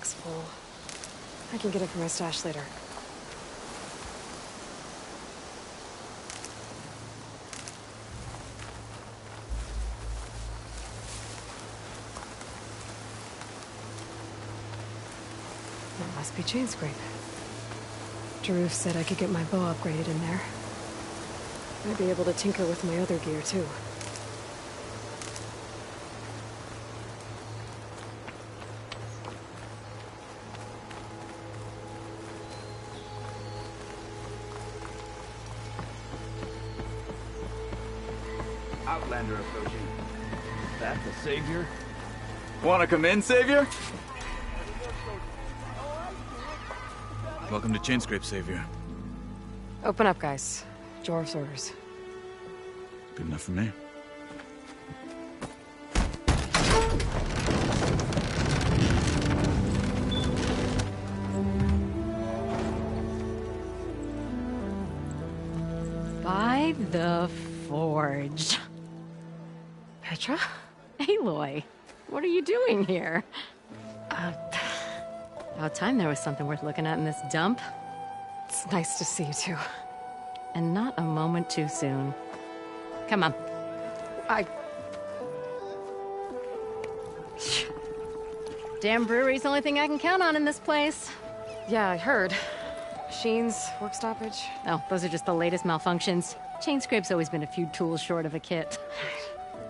backpack's full. I can get it from my stash later. That must be Chainscrape. Jaruf said I could get my bow upgraded in there. I'd be able to tinker with my other gear, too. Outlander approaching. Is that the Savior? Wanna come in, Savior? Welcome to Chainscrape, Savior. Open up, guys. Jaruf's orders. Good enough for me. By the Forge. Petra? Aloy, what are you doing here? About time there was something worth looking at in this dump. It's nice to see you, too. And not a moment too soon. Come on. Damn brewery's the only thing I can count on in this place. Yeah, I heard. Machines, work stoppage. Oh, those are just the latest malfunctions. Chainscrape's always been a few tools short of a kit.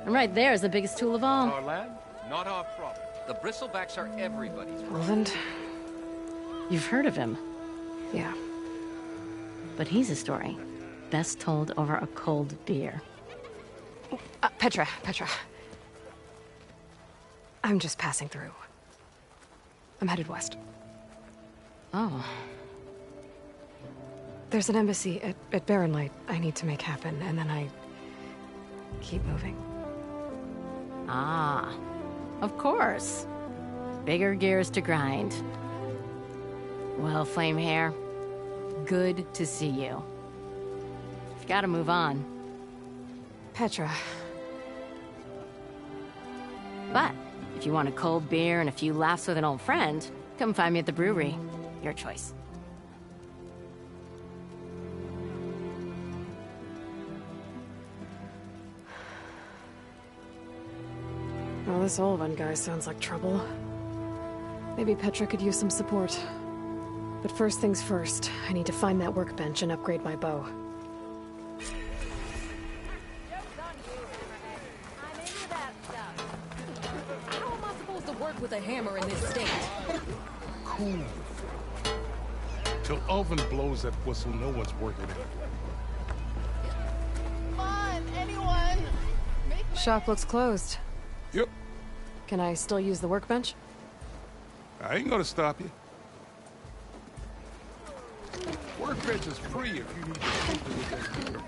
And right there is the biggest tool of all. Our land, not our problem. The bristlebacks are everybody's problem. Roland? You've heard of him, Yeah. but he's a story best told over a cold beer. Petra. I'm just passing through. I'm headed west. Oh, There's an embassy at Barren Light I need to make happen, and then I keep moving. ah, of course. Bigger gears to grind. Well, Flamehair, good to see you. You've got to move on. Petra. But if you want a cold beer and a few laughs with an old friend, come find me at the brewery. Your choice. Well, this Olvan guy sounds like trouble. Maybe Petra could use some support. But first things first, I need to find that workbench and upgrade my bow. How am I supposed to work with a hammer in this state? Cool. Till Oven blows that whistle, no one's working it. Come on, anyone! Shop looks closed. Yep. Can I still use the workbench? I ain't gonna stop you. Workbench is free if you need to tinker with that gear.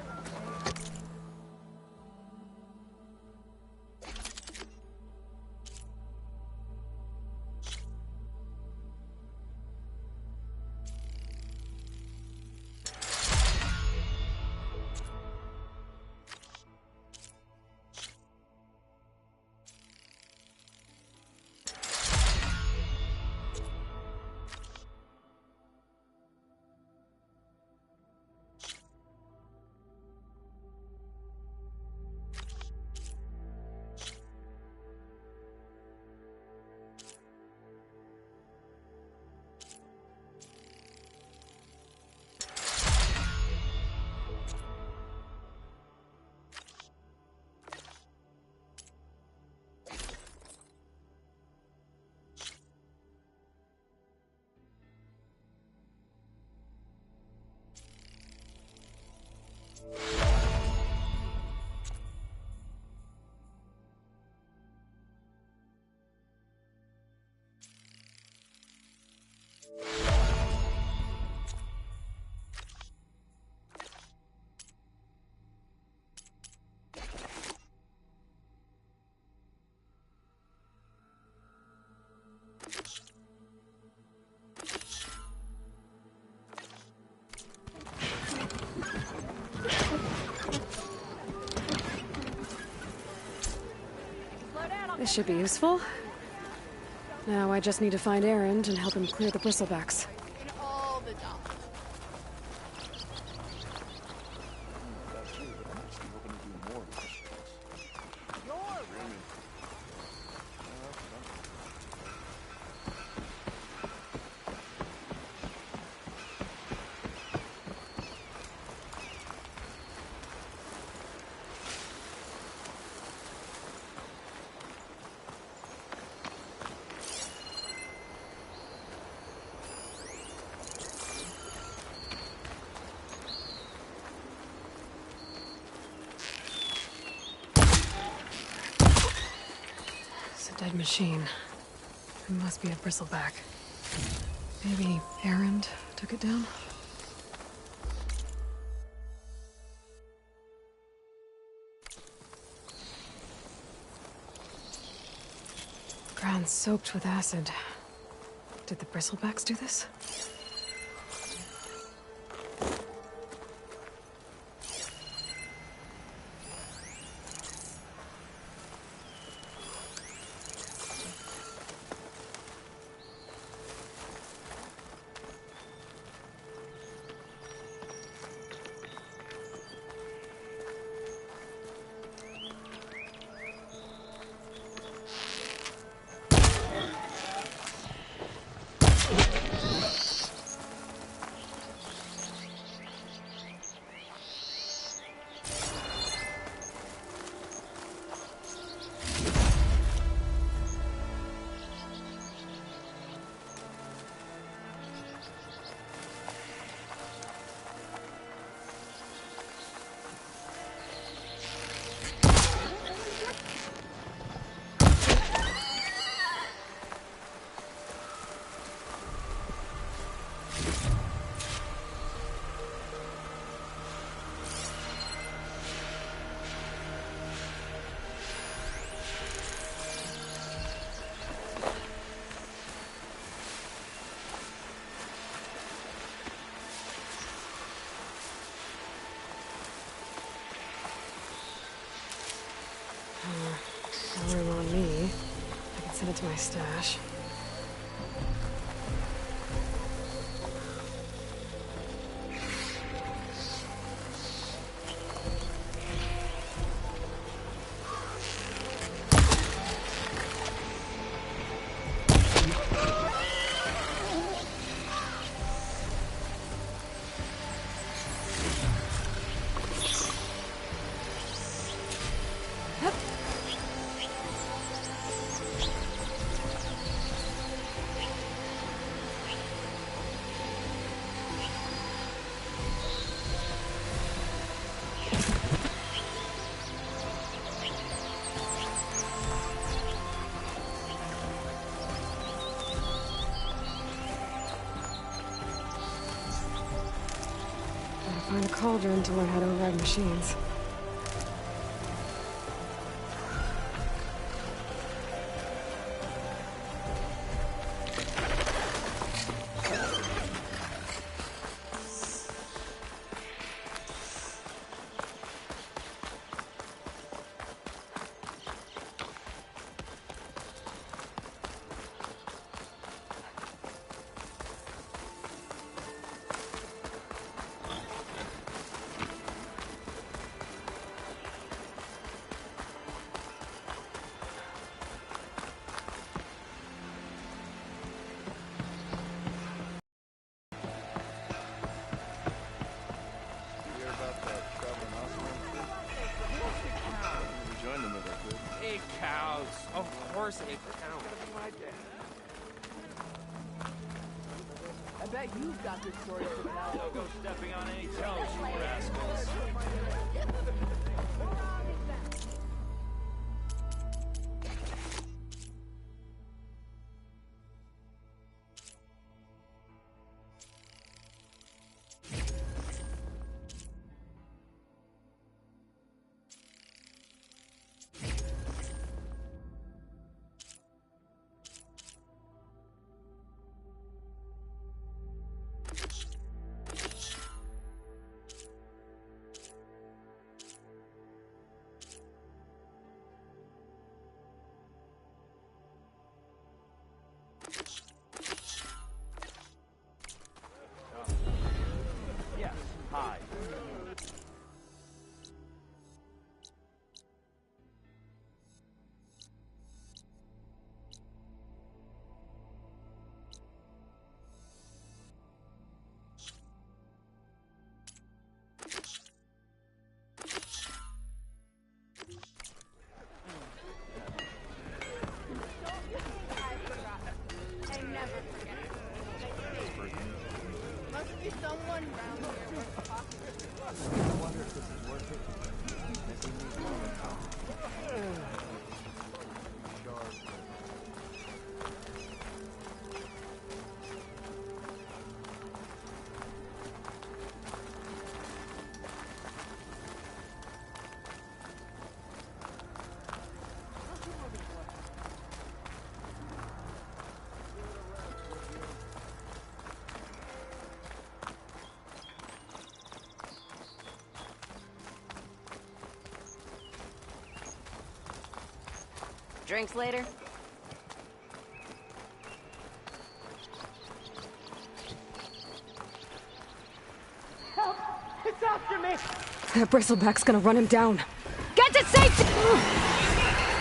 This should be useful. Now I just need to find Erend and help him clear the bristlebacks. In all the dogs. It's a dead machine. It must be a bristleback. Maybe Erend took it down? Ground soaked with acid. Did the bristlebacks do this? No room on me. I can send it to my stash. Find a cauldron to learn how to override machines. Egg cows. Of course, egg cows. I bet you've got good stories to tell. Don't go stepping on any toes, you rascals. drinks later? It's after me! That bristleback's gonna run him down. Get to safety!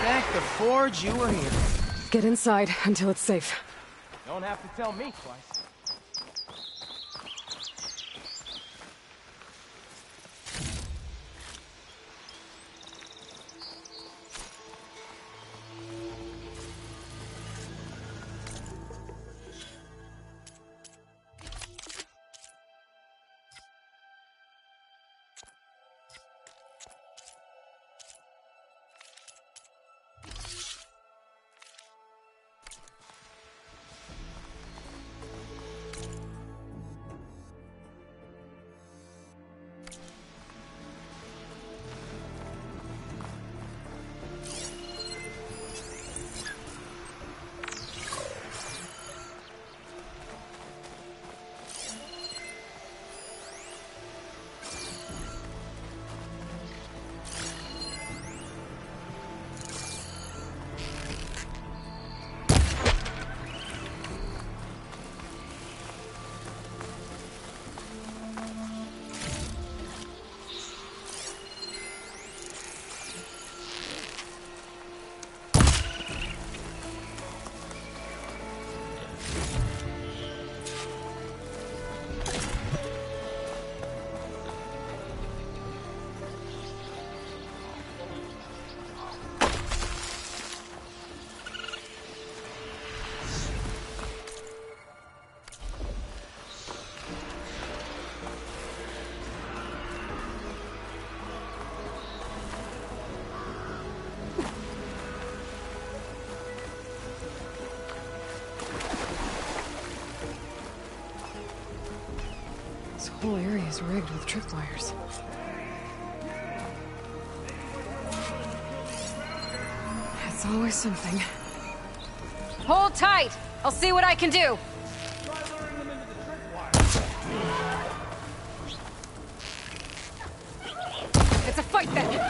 Thank the Forge you were here. Get inside until it's safe. Don't have to tell me twice. This whole area is rigged with tripwires. It's always something. Hold tight! I'll see what I can do! It's a fight then!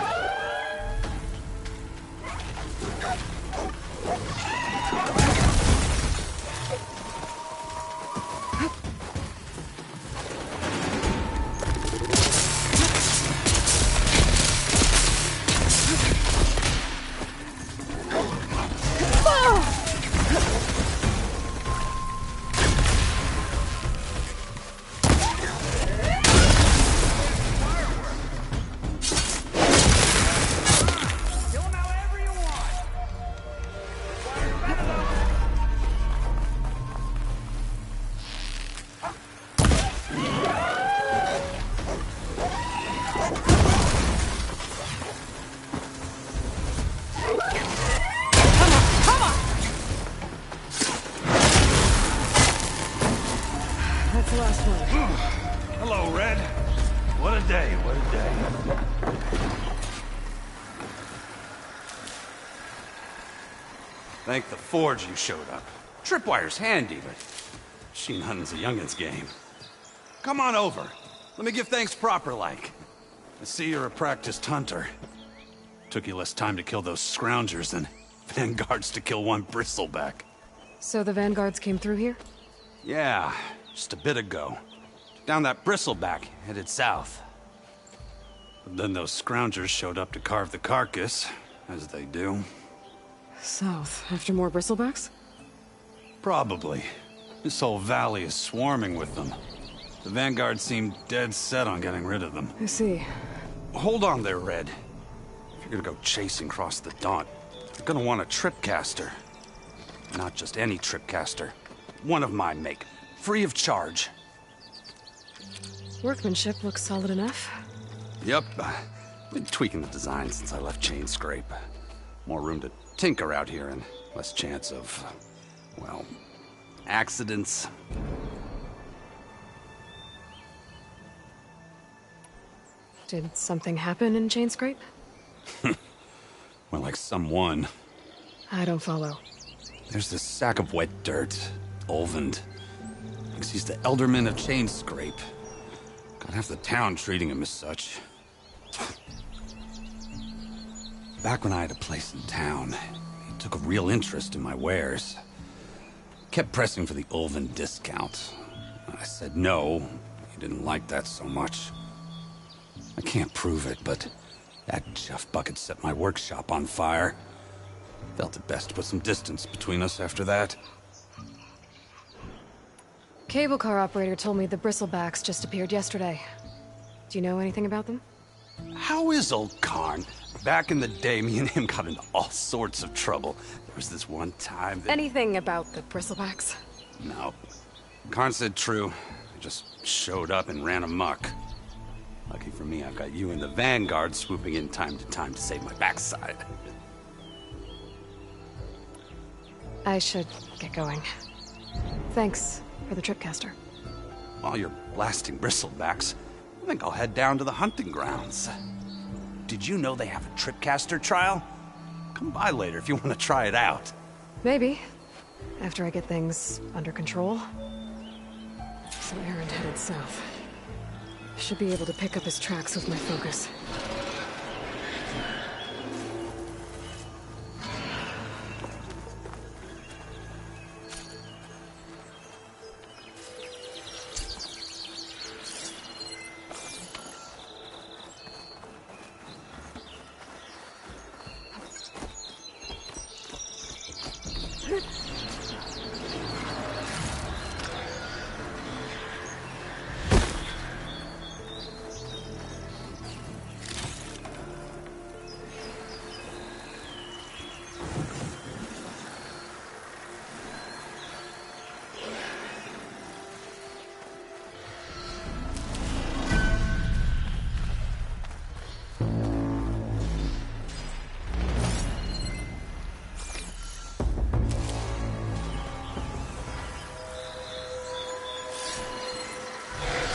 That's the last one. Hello, Red. What a day, what a day. Thank the Forge you showed up. Tripwire's handy, but machine hunting's a youngin's game. Come on over. Let me give thanks proper-like. I see you're a practiced hunter. Took you less time to kill those scroungers than Vanguards to kill one bristleback. So the Vanguards came through here? Yeah, just a bit ago. Took down that bristleback, headed south. But then those scroungers showed up to carve the carcass, as they do. South, after more bristlebacks? Probably. This whole valley is swarming with them. The Vanguard seemed dead set on getting rid of them. I see. Hold on there, Red. If you're gonna go chasing across the Daunt, you're gonna want a tripcaster. Not just any tripcaster. One of my make. Free of charge. Workmanship looks solid enough. Yep. Been tweaking the design since I left Chain Scrape. More room to tinker out here and less chance of, well, accidents. Did something happen in Chain Scrape? Well, like someone. I don't follow. There's this sack of wet dirt. Olvend. Thinks he's the Elderman of Chain Scrape. Got half the town treating him as such. Back when I had a place in town, he Took a real interest in my wares. Kept pressing for the Ulvin discount. I said no. He didn't like that so much. I can't prove it, but that Jeff Bucket set my workshop on fire. Felt it best to put some distance between us after that. Cable car operator told me the Bristlebacks just appeared yesterday. Do you know anything about them? How is old Karn? Back in the day, me and him got into all sorts of trouble. There was this one time that... Anything about the Bristlebacks? No. Karn said true. I just showed up and ran amok. Lucky for me, I've got you and the Vanguard swooping in time to save my backside. I should get going. Thanks for the Tripcaster. While you're blasting Bristlebacks, I think I'll head down to the hunting grounds. Did you know they have a Tripcaster trial? Come by later if you want to try it out. Maybe. After I get things under control. So Erend headed south. Should be able to pick up his tracks with my focus.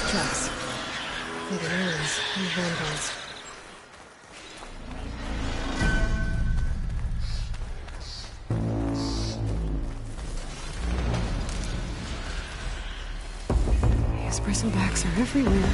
Tracks. For the ruins and the Vanguards. These Bristlebacks are everywhere.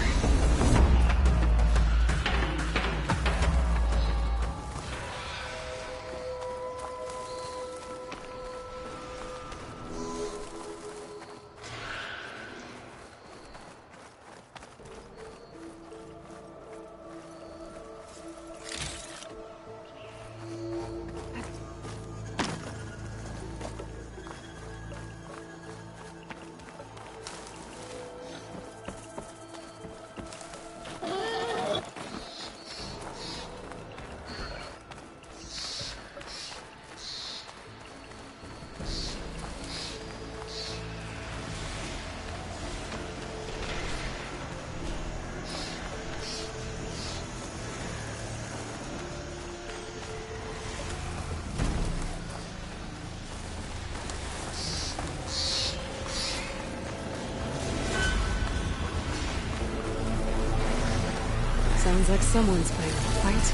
Sounds like someone's playing a fight.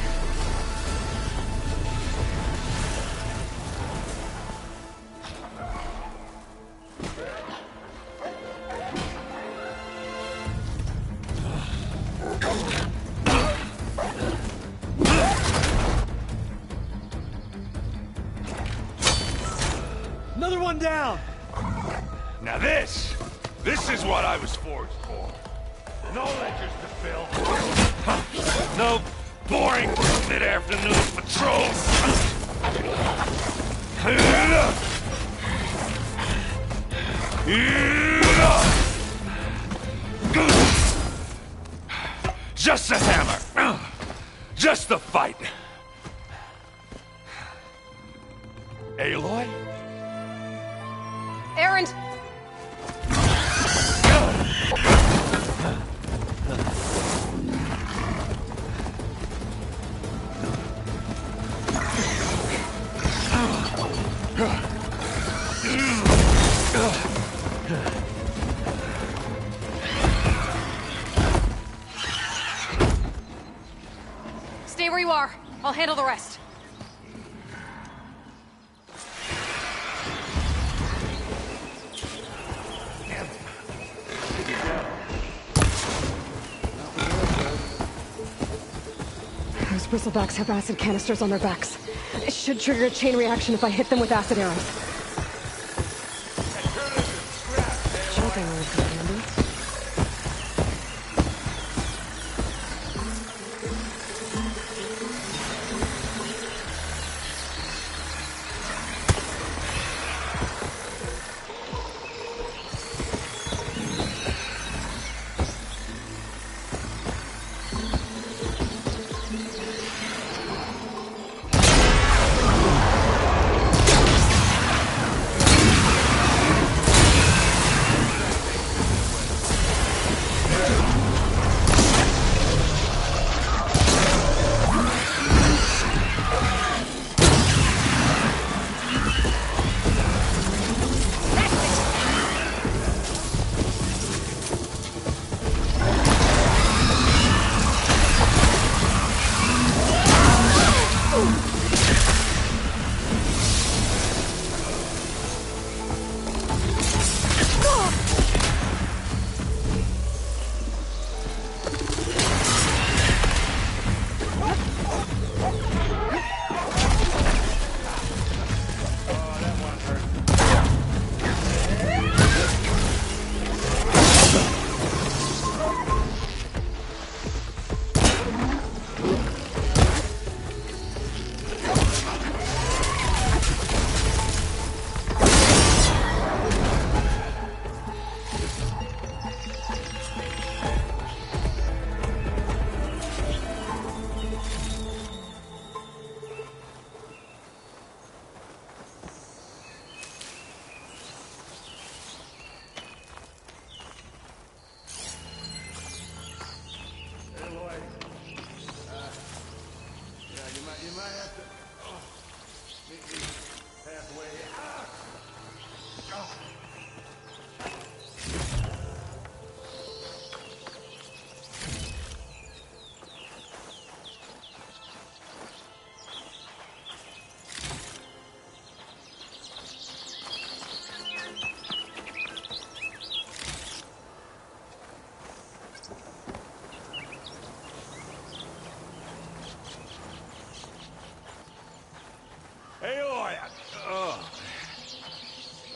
Another one down! Now this is what I was forged for. No ledgers to fill. No boring mid-afternoon patrols. Just a hammer. Just the fight. Aloy? Erend! Stay where you are. I'll handle the rest. Those Bristlebacks have acid canisters on their backs. It should trigger a chain reaction if I hit them with acid arrows. Jumping would be handy.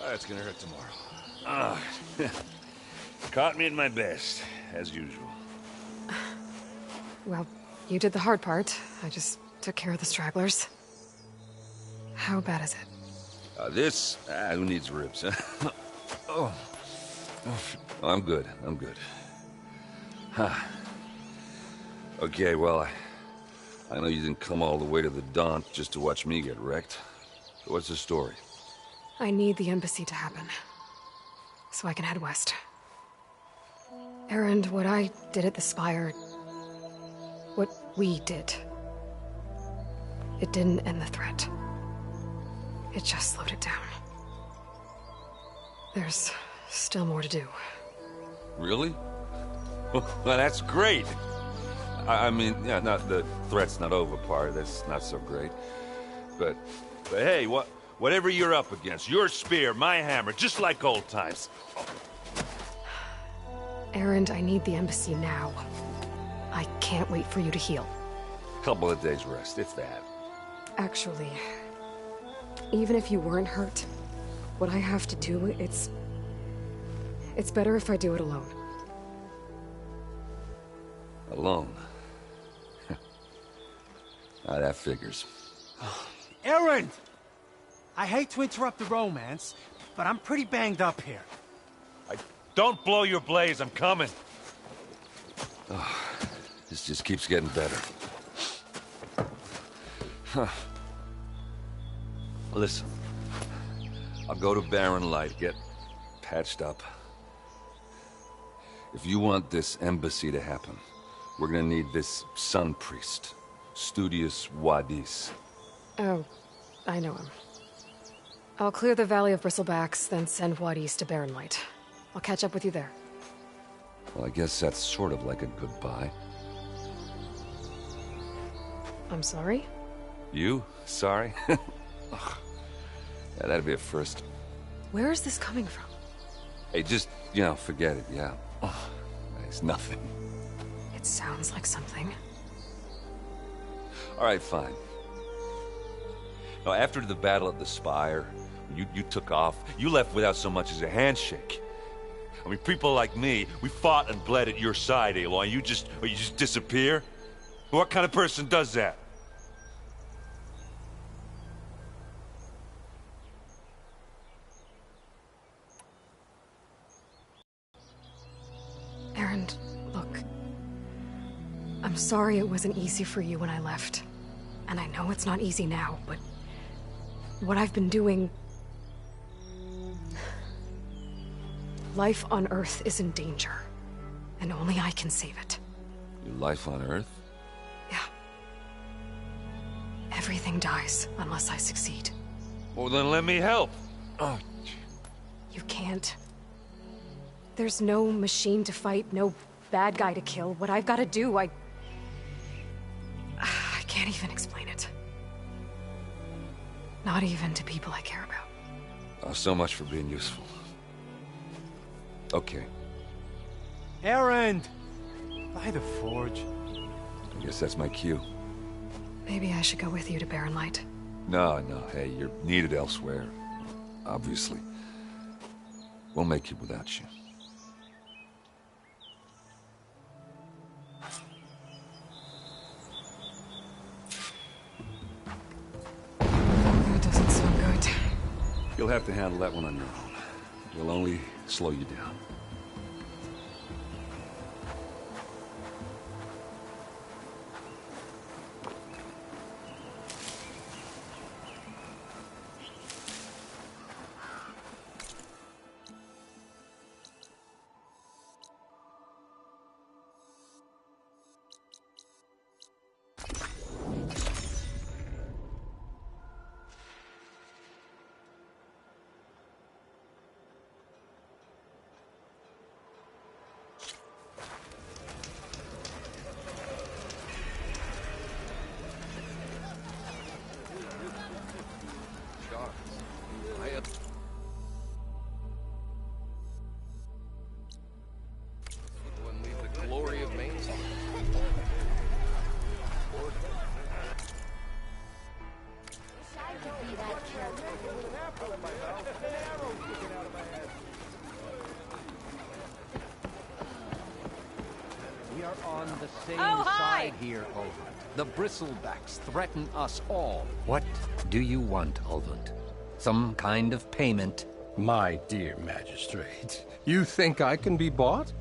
That's gonna hurt tomorrow. Caught me at my best, as usual. Well, you did the hard part. I just took care of the stragglers. How bad is it? Who needs ribs, huh? Oh, I'm good. I'm good. Huh. Okay, well, I know you didn't come all the way to the Daunt just to watch me get wrecked. So what's the story? I need the embassy to happen, so I can head west. Erend, what I did at the Spire... what we did... it didn't end the threat. It just slowed it down. There's still more to do. Really? Well, that's great! I mean, yeah, not the threat's not over part, that's not so great. But hey, whatever you're up against, your spear, my hammer, just like old times. Erend, I need the embassy now. I can't wait for you to heal. Couple of days rest, if that. Actually, even if you weren't hurt, what I have to do, it's better if I do it alone. Alone? That figures. Erend! I hate to interrupt the romance, but I'm pretty banged up here. Don't blow your blaze, I'm coming. Oh, this just keeps getting better. Huh. Listen, I'll go to Barren Light, get patched up. If you want this embassy to happen, we're gonna need this Sun Priest, Studius Wadis. Oh, I know him. I'll clear the Valley of Bristlebacks, then send Wadis to Barren Light. I'll catch up with you there. Well, I guess that's sort of like a goodbye. I'm sorry? You? Sorry? Ugh. Yeah, that'd be a first. Where is this coming from? Hey, just, forget it, yeah. Oh, it's nothing. It sounds like something. All right, fine. Now, after the battle at the Spire, you took off. You left without so much as a handshake. I mean, people like me, we fought and bled at your side, Aloy. You just disappear? What kind of person does that? Erend, look. I'm sorry it wasn't easy for you when I left. And I know it's not easy now, but what I've been doing... Life on Earth is in danger, and only I can save it. Your life on Earth? Yeah. Everything dies unless I succeed. Well, then let me help. Oh. You can't. There's no machine to fight, no bad guy to kill. What I've got to do, I can't even explain it. Not even to people I care about. Oh, so much for being useful. Okay. Erend! By the Forge. I guess that's my cue. Maybe I should go with you to Barren Light. No, hey, you're needed elsewhere. Obviously. We'll make it without you. That doesn't sound good. You'll have to handle that one on your own. We'll only slow you down. On the same side here, Ulvund. The Bristlebacks threaten us all. What do you want, Ulvund? Some kind of payment? My dear magistrate, you think I can be bought?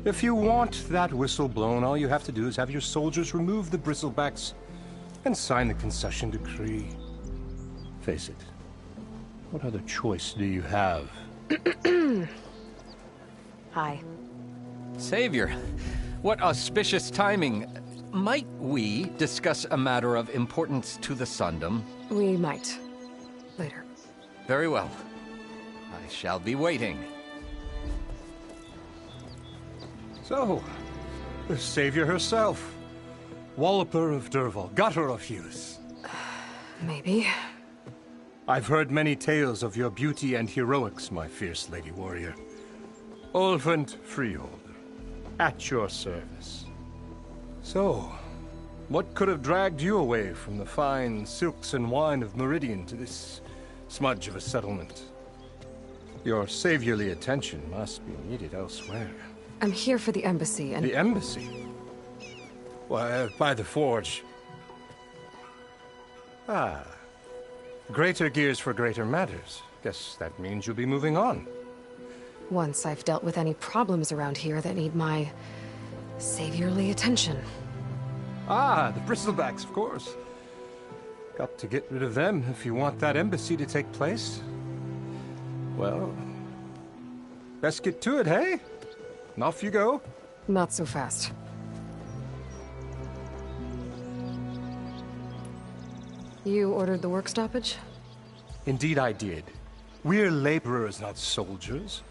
If you want that whistle blown, all you have to do is have your soldiers remove the Bristlebacks and sign the concession decree. Face it, what other choice do you have? Hi. Savior, what auspicious timing. Might we discuss a matter of importance to the Sundom? We might. Later. Very well. I shall be waiting. So, the Savior herself. Walloper of Dervahl, Gutter of Hughes. Maybe. I've heard many tales of your beauty and heroics, my fierce lady warrior. Ulvund Freeholder, at your service. So, what could have dragged you away from the fine silks and wine of Meridian to this smudge of a settlement? Your saviorly attention must be needed elsewhere. I'm here for the embassy and... The embassy? Why, by the Forge. Ah. Greater gears for greater matters. Guess that means you'll be moving on. Once I've dealt with any problems around here that need my... saviorly attention. Ah, the Bristlebacks, of course. Got to get rid of them if you want that embassy to take place. Well, best get to it, hey? And off you go. Not so fast. You ordered the work stoppage? Indeed I did. We're laborers, not soldiers.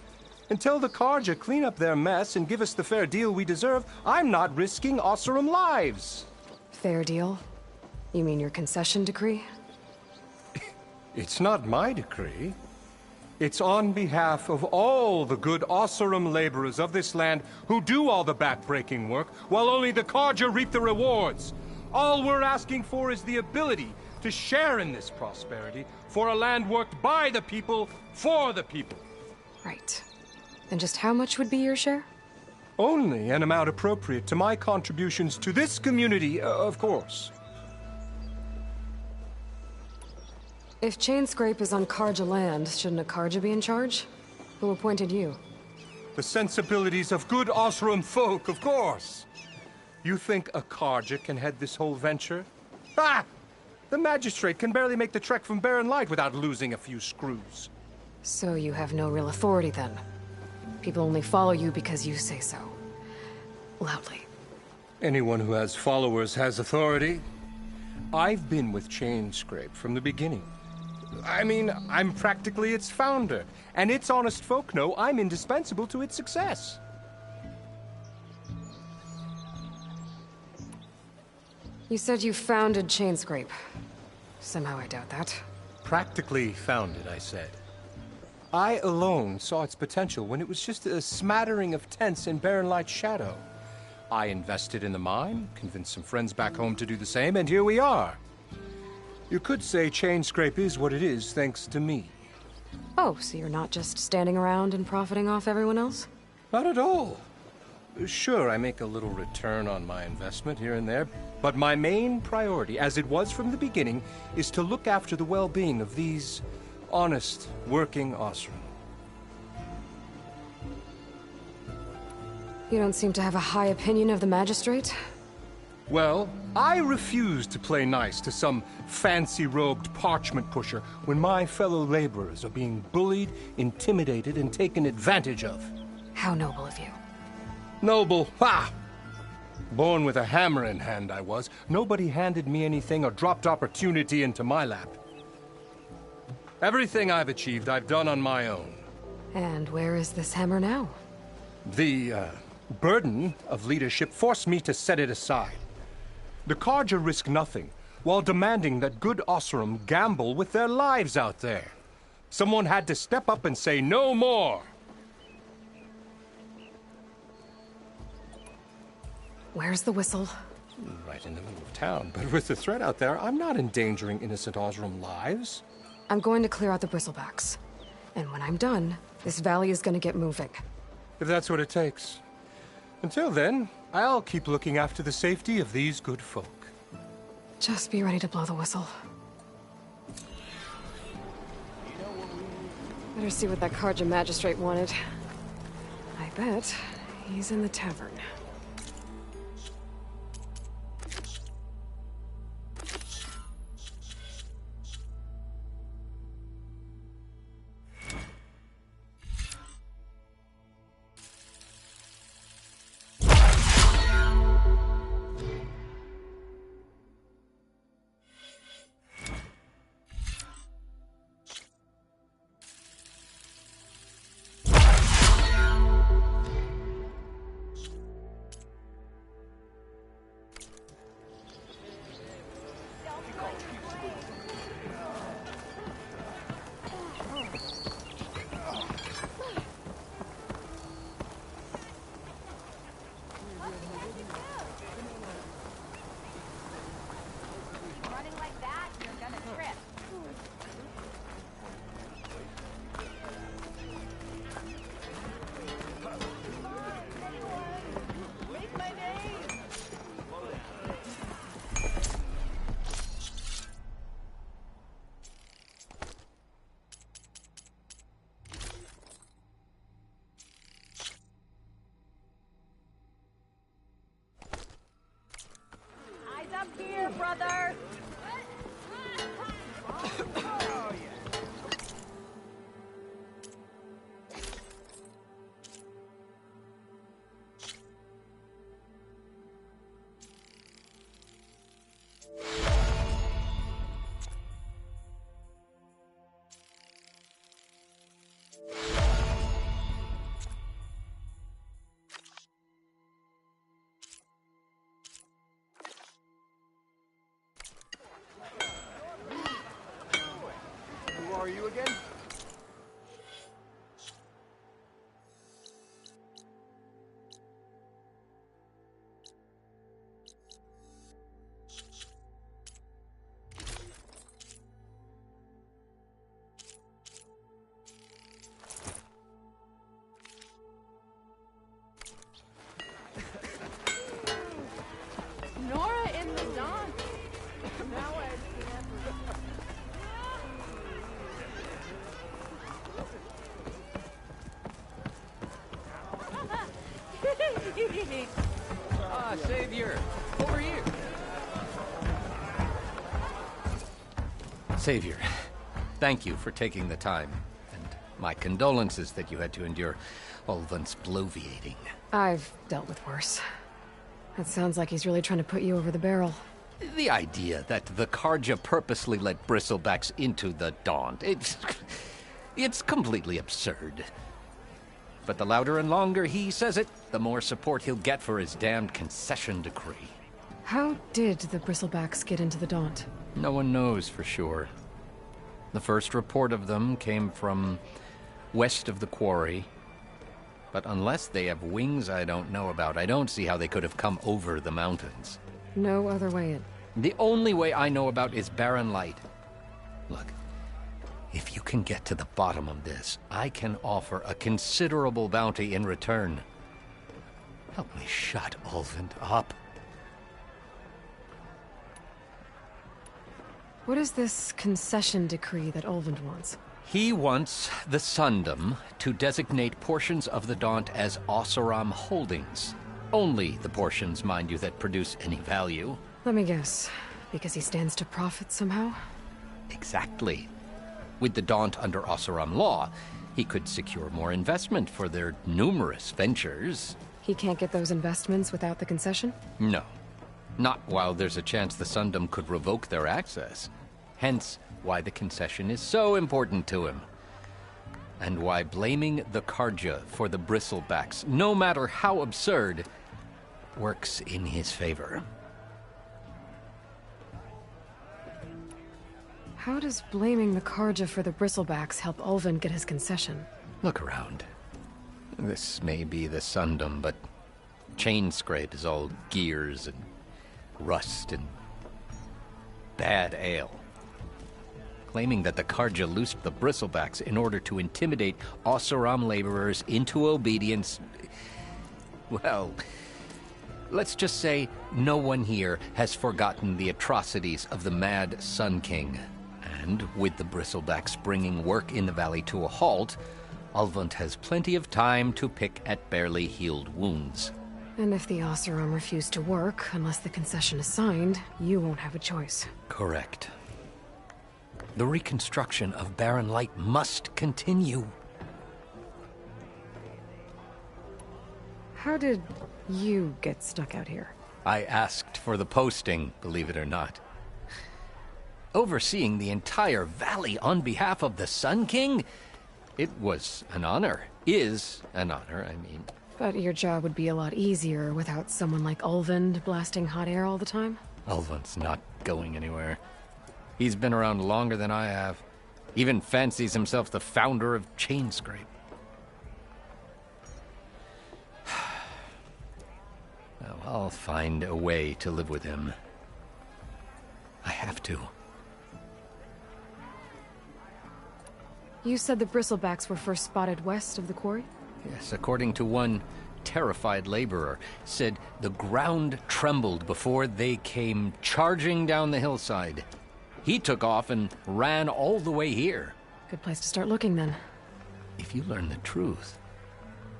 Until the Carja clean up their mess and give us the fair deal we deserve, I'm not risking Oseram lives. Fair deal? You mean your concession decree? It's not my decree. It's on behalf of all the good Oseram laborers of this land who do all the backbreaking work, while only the Carja reap the rewards. All we're asking for is the ability to share in this prosperity for a land worked by the people, for the people. Right. And just how much would be your share? Only an amount appropriate to my contributions to this community, of course. If Chainscrape is on Karja land, shouldn't a Karja be in charge? Who appointed you? The sensibilities of good Osram folk, of course. You think a Karja can head this whole venture? Ah! The magistrate can barely make the trek from Barren Light without losing a few screws. So you have no real authority then? People only follow you because you say so. Loudly. Anyone who has followers has authority. I've been with Chainscrape from the beginning. I mean, I'm practically its founder, and its honest folk know I'm indispensable to its success. You said you founded Chainscrape. Somehow I doubt that. Practically founded, I said. I alone saw its potential when it was just a smattering of tents in Barren Light's shadow. I invested in the mine, convinced some friends back home to do the same, and here we are. You could say Chainscrape is what it is thanks to me. Oh, so you're not just standing around and profiting off everyone else? Not at all. Sure, I make a little return on my investment here and there, but my main priority, as it was from the beginning, is to look after the well-being of these honest, working Osram. You don't seem to have a high opinion of the magistrate? Well, I refuse to play nice to some fancy-robed parchment pusher when my fellow laborers are being bullied, intimidated, and taken advantage of. How noble of you. Noble? Ha! Born with a hammer in hand, I was. Nobody handed me anything or dropped opportunity into my lap. Everything I've achieved, I've done on my own. And where is this hammer now? The, burden of leadership forced me to set it aside. The Karja risk nothing, while demanding that good Osram gamble with their lives out there. Someone had to step up and say no more. Where's the whistle? Right in the middle of town, but with the threat out there, I'm not endangering innocent Osram lives. I'm going to clear out the bristlebacks. And when I'm done, this valley is going to get moving. If that's what it takes. Until then, I'll keep looking after the safety of these good folk. Just be ready to blow the whistle. Better see what that Karja magistrate wanted. I bet he's in the tavern. Savior, over here. Savior, thank you for taking the time, and my condolences that you had to endure Ulvund's bloviating. I've dealt with worse. That sounds like he's really trying to put you over the barrel. The idea that the Carja purposely let Bristlebacks into the Daunt, it's completely absurd. But the louder and longer he says it, the more support he'll get for his damned concession decree. How did the Bristlebacks get into the Daunt? No one knows for sure. The first report of them came from west of the quarry. But unless they have wings I don't know about, I don't see how they could have come over the mountains. No other way in. The only way I know about is Barren Light. Look, if you can get to the bottom of this, I can offer a considerable bounty in return. Help me shut Ulvund up. What is this concession decree that Ulvund wants? He wants the Sundom to designate portions of the Daunt as Oseram holdings. Only the portions, mind you, that produce any value. Let me guess. Because he stands to profit somehow? Exactly. With the Daunt under Oseram law, he could secure more investment for their numerous ventures. He can't get those investments without the concession? No. Not while there's a chance the Sundom could revoke their access. Hence, why the concession is so important to him. And why blaming the Carja for the Bristlebacks, no matter how absurd, works in his favor. How does blaming the Carja for the Bristlebacks help Ulvund get his concession? Look around. This may be the Sundom, but Chainscrape is all gears and rust and bad ale. Claiming that the Carja loosed the Bristlebacks in order to intimidate Oseram laborers into obedience. Well, let's just say no one here has forgotten the atrocities of the Mad Sun King. And with the Bristlebacks bringing work in the valley to a halt, Ulvund has plenty of time to pick at barely healed wounds. And if the Oseram refuse to work, unless the concession is signed, you won't have a choice. Correct. The reconstruction of Barren Light must continue. How did you get stuck out here? I asked for the posting, believe it or not. Overseeing the entire valley on behalf of the Sun King? It was an honor. Is an honor, I mean. But your job would be a lot easier without someone like Ulvund blasting hot air all the time? Ulvund's not going anywhere. He's been around longer than I have. Even fancies himself the founder of Chainscrape. Well, I'll find a way to live with him. I have to. You said the Bristlebacks were first spotted west of the quarry? Yes, according to one terrified laborer, said the ground trembled before they came charging down the hillside. He took off and ran all the way here. Good place to start looking, then. If you learn the truth,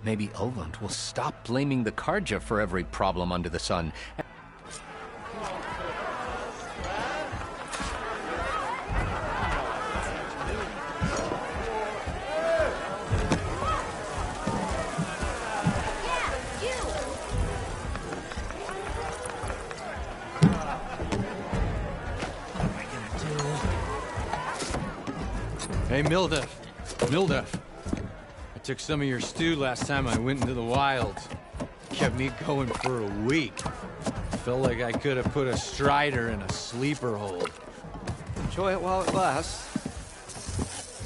maybe Ulvund will stop blaming the Carja for every problem under the sun. Hey, Mildef. Mildef. I took some of your stew last time I went into the wilds. Kept me going for a week. Felt like I could have put a strider in a sleeper hold. Enjoy it while it lasts.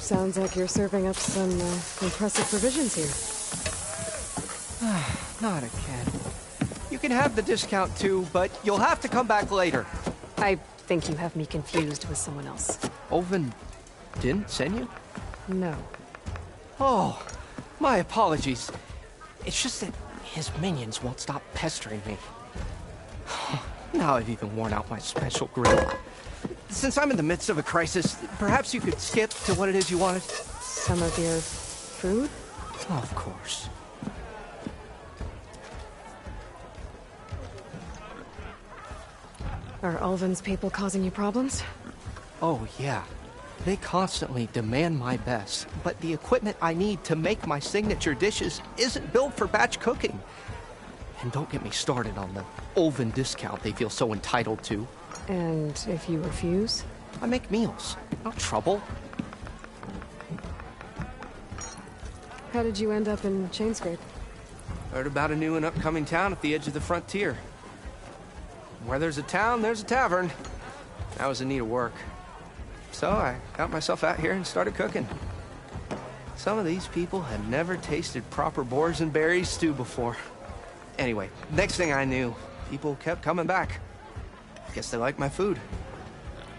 Sounds like you're serving up some impressive provisions here. Not again. You can have the discount too, but you'll have to come back later. I think you have me confused with someone else. Ulvund didn't send you? No. Oh, my apologies. It's just that his minions won't stop pestering me. Now I've even worn out my special grill. Since I'm in the midst of a crisis, perhaps you could skip to what it is you wanted? Some of your food? Of course. Are Ulvin's people causing you problems? Oh, yeah. They constantly demand my best, but the equipment I need to make my signature dishes isn't built for batch cooking. And don't get me started on the Ulvin discount they feel so entitled to. And if you refuse? I make meals. No trouble. How did you end up in Chainscrape? Heard about a new and upcoming town at the edge of the frontier. Where there's a town, there's a tavern. I was in need of work. So I got myself out here and started cooking. Some of these people had never tasted proper boars and berries stew before. Anyway, next thing I knew, people kept coming back. Guess they liked my food.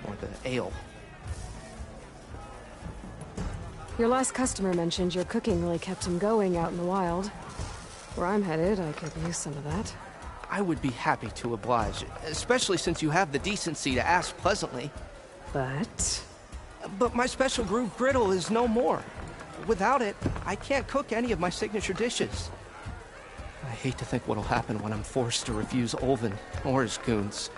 Or the ale. Your last customer mentioned your cooking really kept him going out in the wild. Where I'm headed, I could use some of that. I would be happy to oblige, especially since you have the decency to ask pleasantly. But my special groove griddle is no more. Without it, I can't cook any of my signature dishes. I hate to think what'll happen when I'm forced to refuse Ulvin or his goons.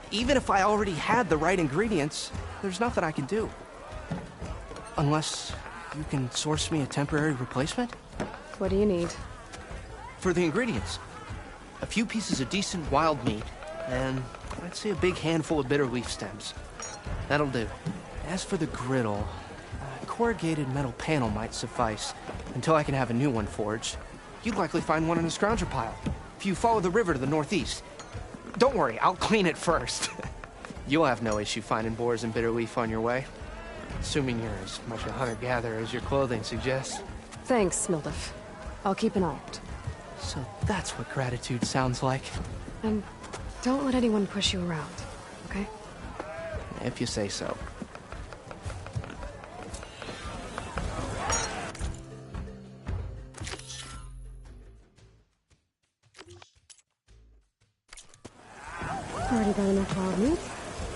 Even if I already had the right ingredients, there's nothing I can do. Unless you can source me a temporary replacement? What do you need? For the ingredients, a few pieces of decent wild meat, and I'd say a big handful of bitter leaf stems. That'll do. As for the griddle, a corrugated metal panel might suffice until I can have a new one forged. You'd likely find one in a scrounger pile if you follow the river to the northeast. Don't worry, I'll clean it first. You'll have no issue finding boars and bitter leaf on your way. Assuming you're as much a hunter-gatherer as your clothing suggests. Thanks, Mildef. I'll keep an eye out. So that's what gratitude sounds like. And don't let anyone push you around, okay? If you say so. Already got enough wild meat.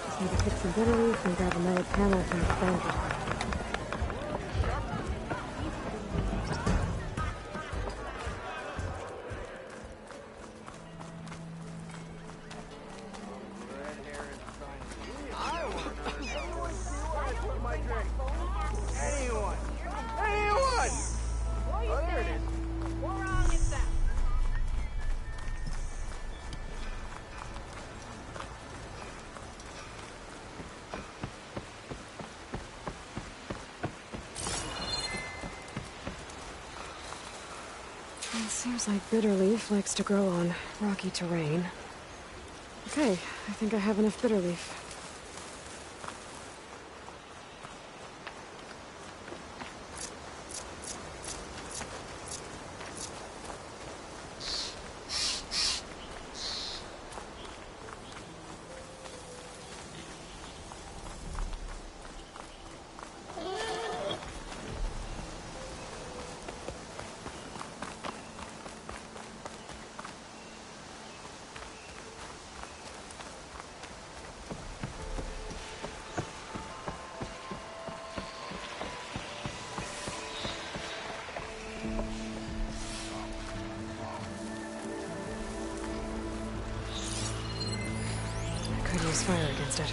Just need to pick some bitter leaf and grab a metal panel from the scrounger. It seems like bitterleaf likes to grow on rocky terrain. Okay, I think I have enough bitterleaf. I could use fire against it.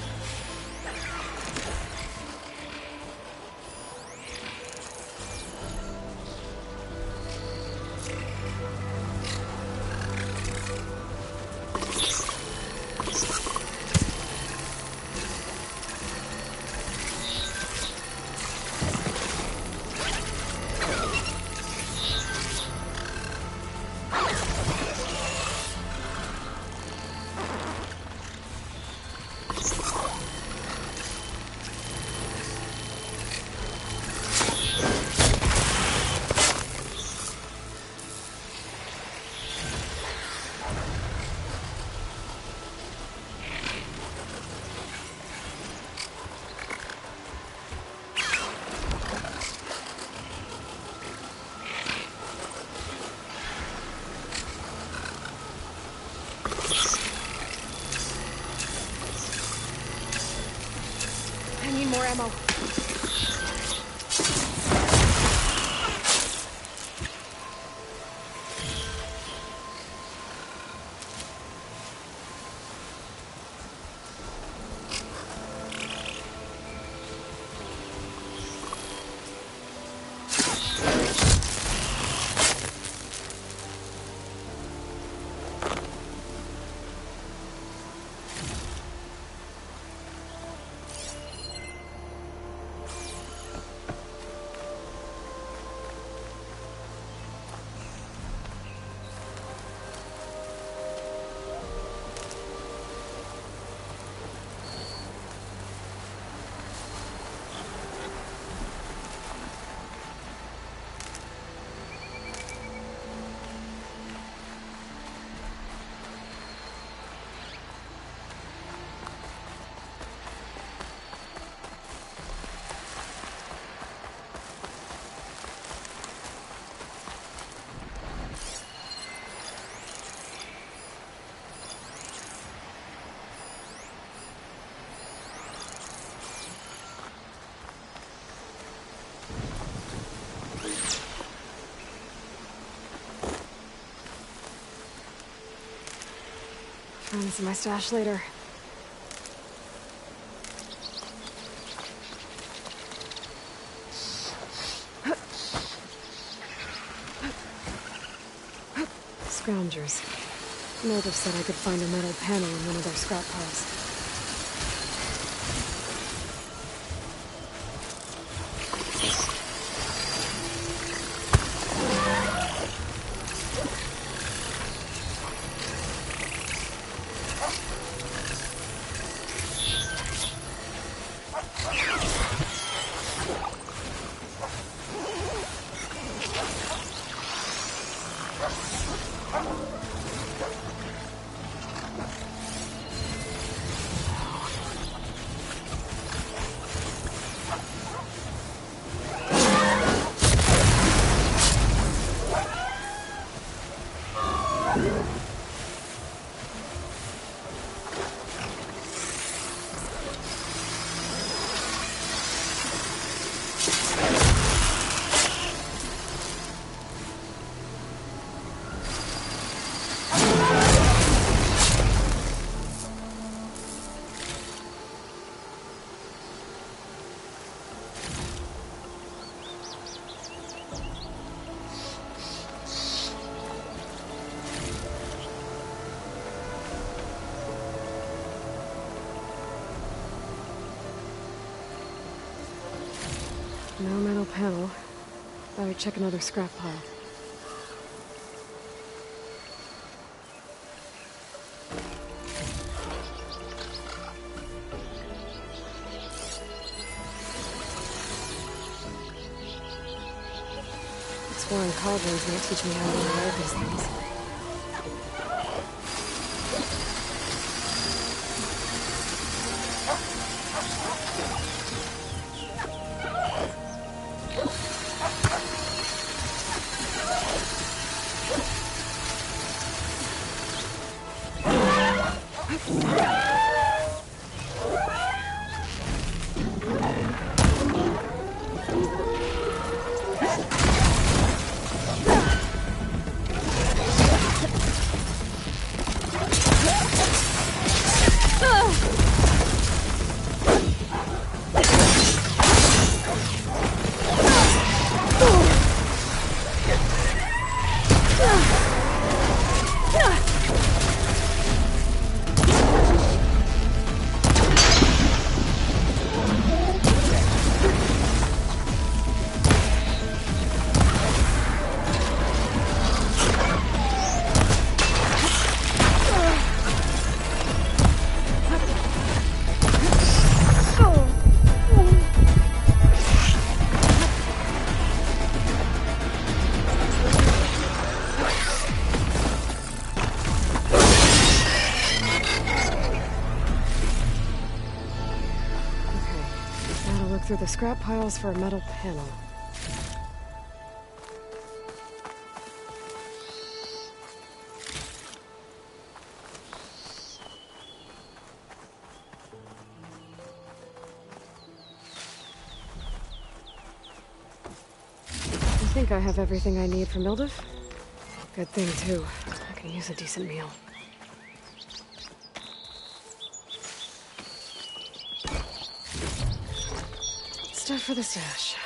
Find this in my stash later. Scroungers. Moldov said I could find a metal panel in one of their scrap piles. No metal panel. Better check another scrap pile. Exploring cauldrons might teach me how to unload these things. Through the scrap piles for a metal panel. I think I have everything I need for Mildov. Good thing, too. I can use a decent meal. Stuff for the stash.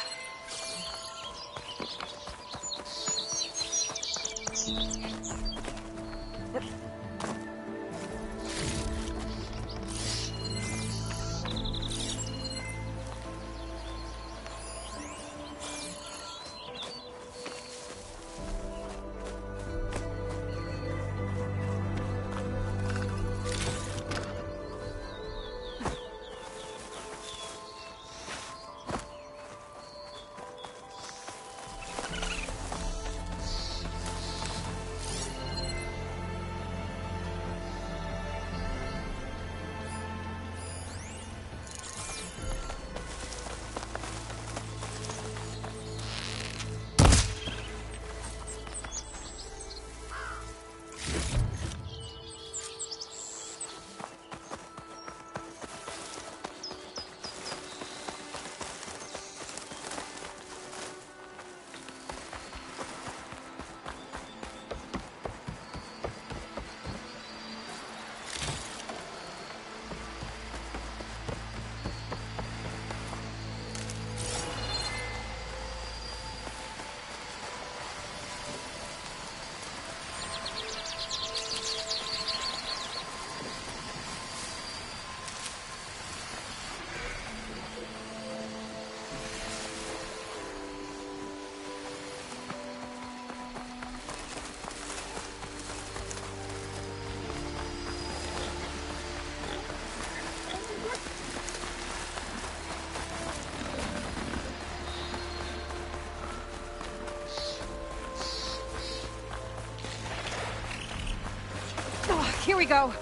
Here we go.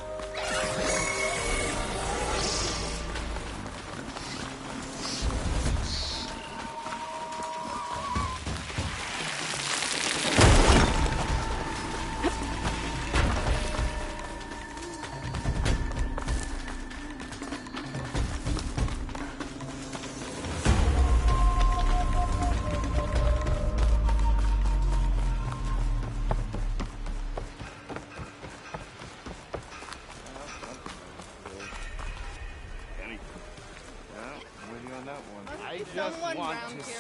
I just want to see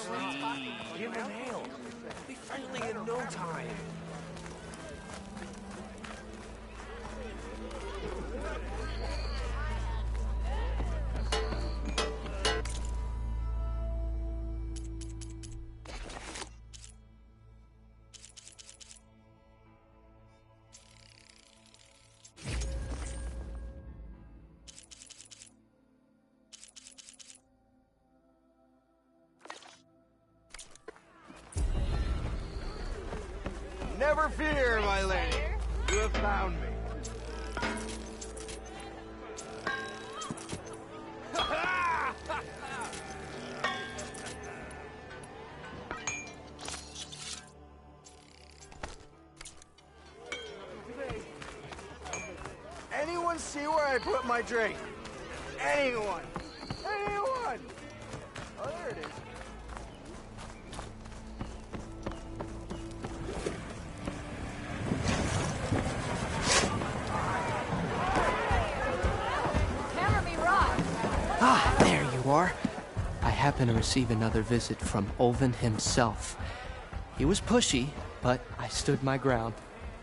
him and Hale. Be friendly in no time. Never fear, my lady. You have found me. Anyone see where I put my drink? Anyone? Anyone? Oh, there it is. Ah, there you are. I happen to receive another visit from Olvin himself. He was pushy, but I stood my ground.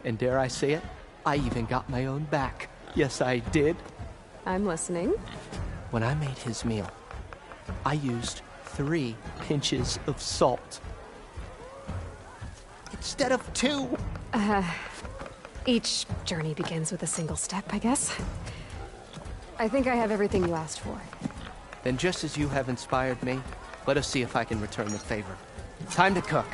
And dare I say it, I even got my own back. Yes, I did. I'm listening. When I made his meal, I used 3 pinches of salt. Instead of 2. Each journey begins with a single step, I guess. I think I have everything you asked for. Then just as you have inspired me, let us see if I can return the favor. Time to cook.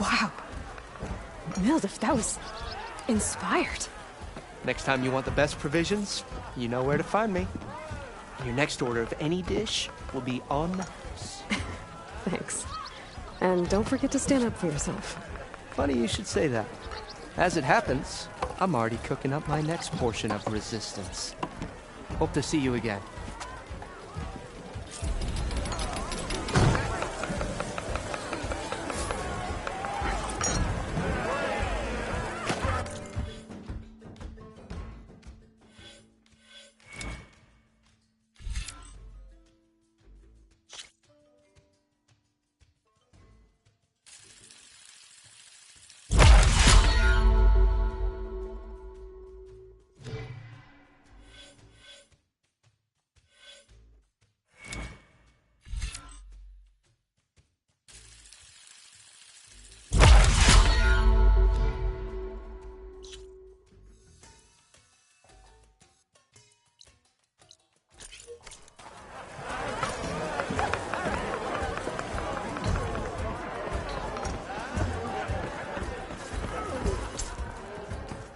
Wow. Mildef, that was inspired. Next time you want the best provisions, you know where to find me. Your next order of any dish will be on the house. Thanks. And don't forget to stand up for yourself. Funny you should say that. As it happens, I'm already cooking up my next portion of resistance. Hope to see you again.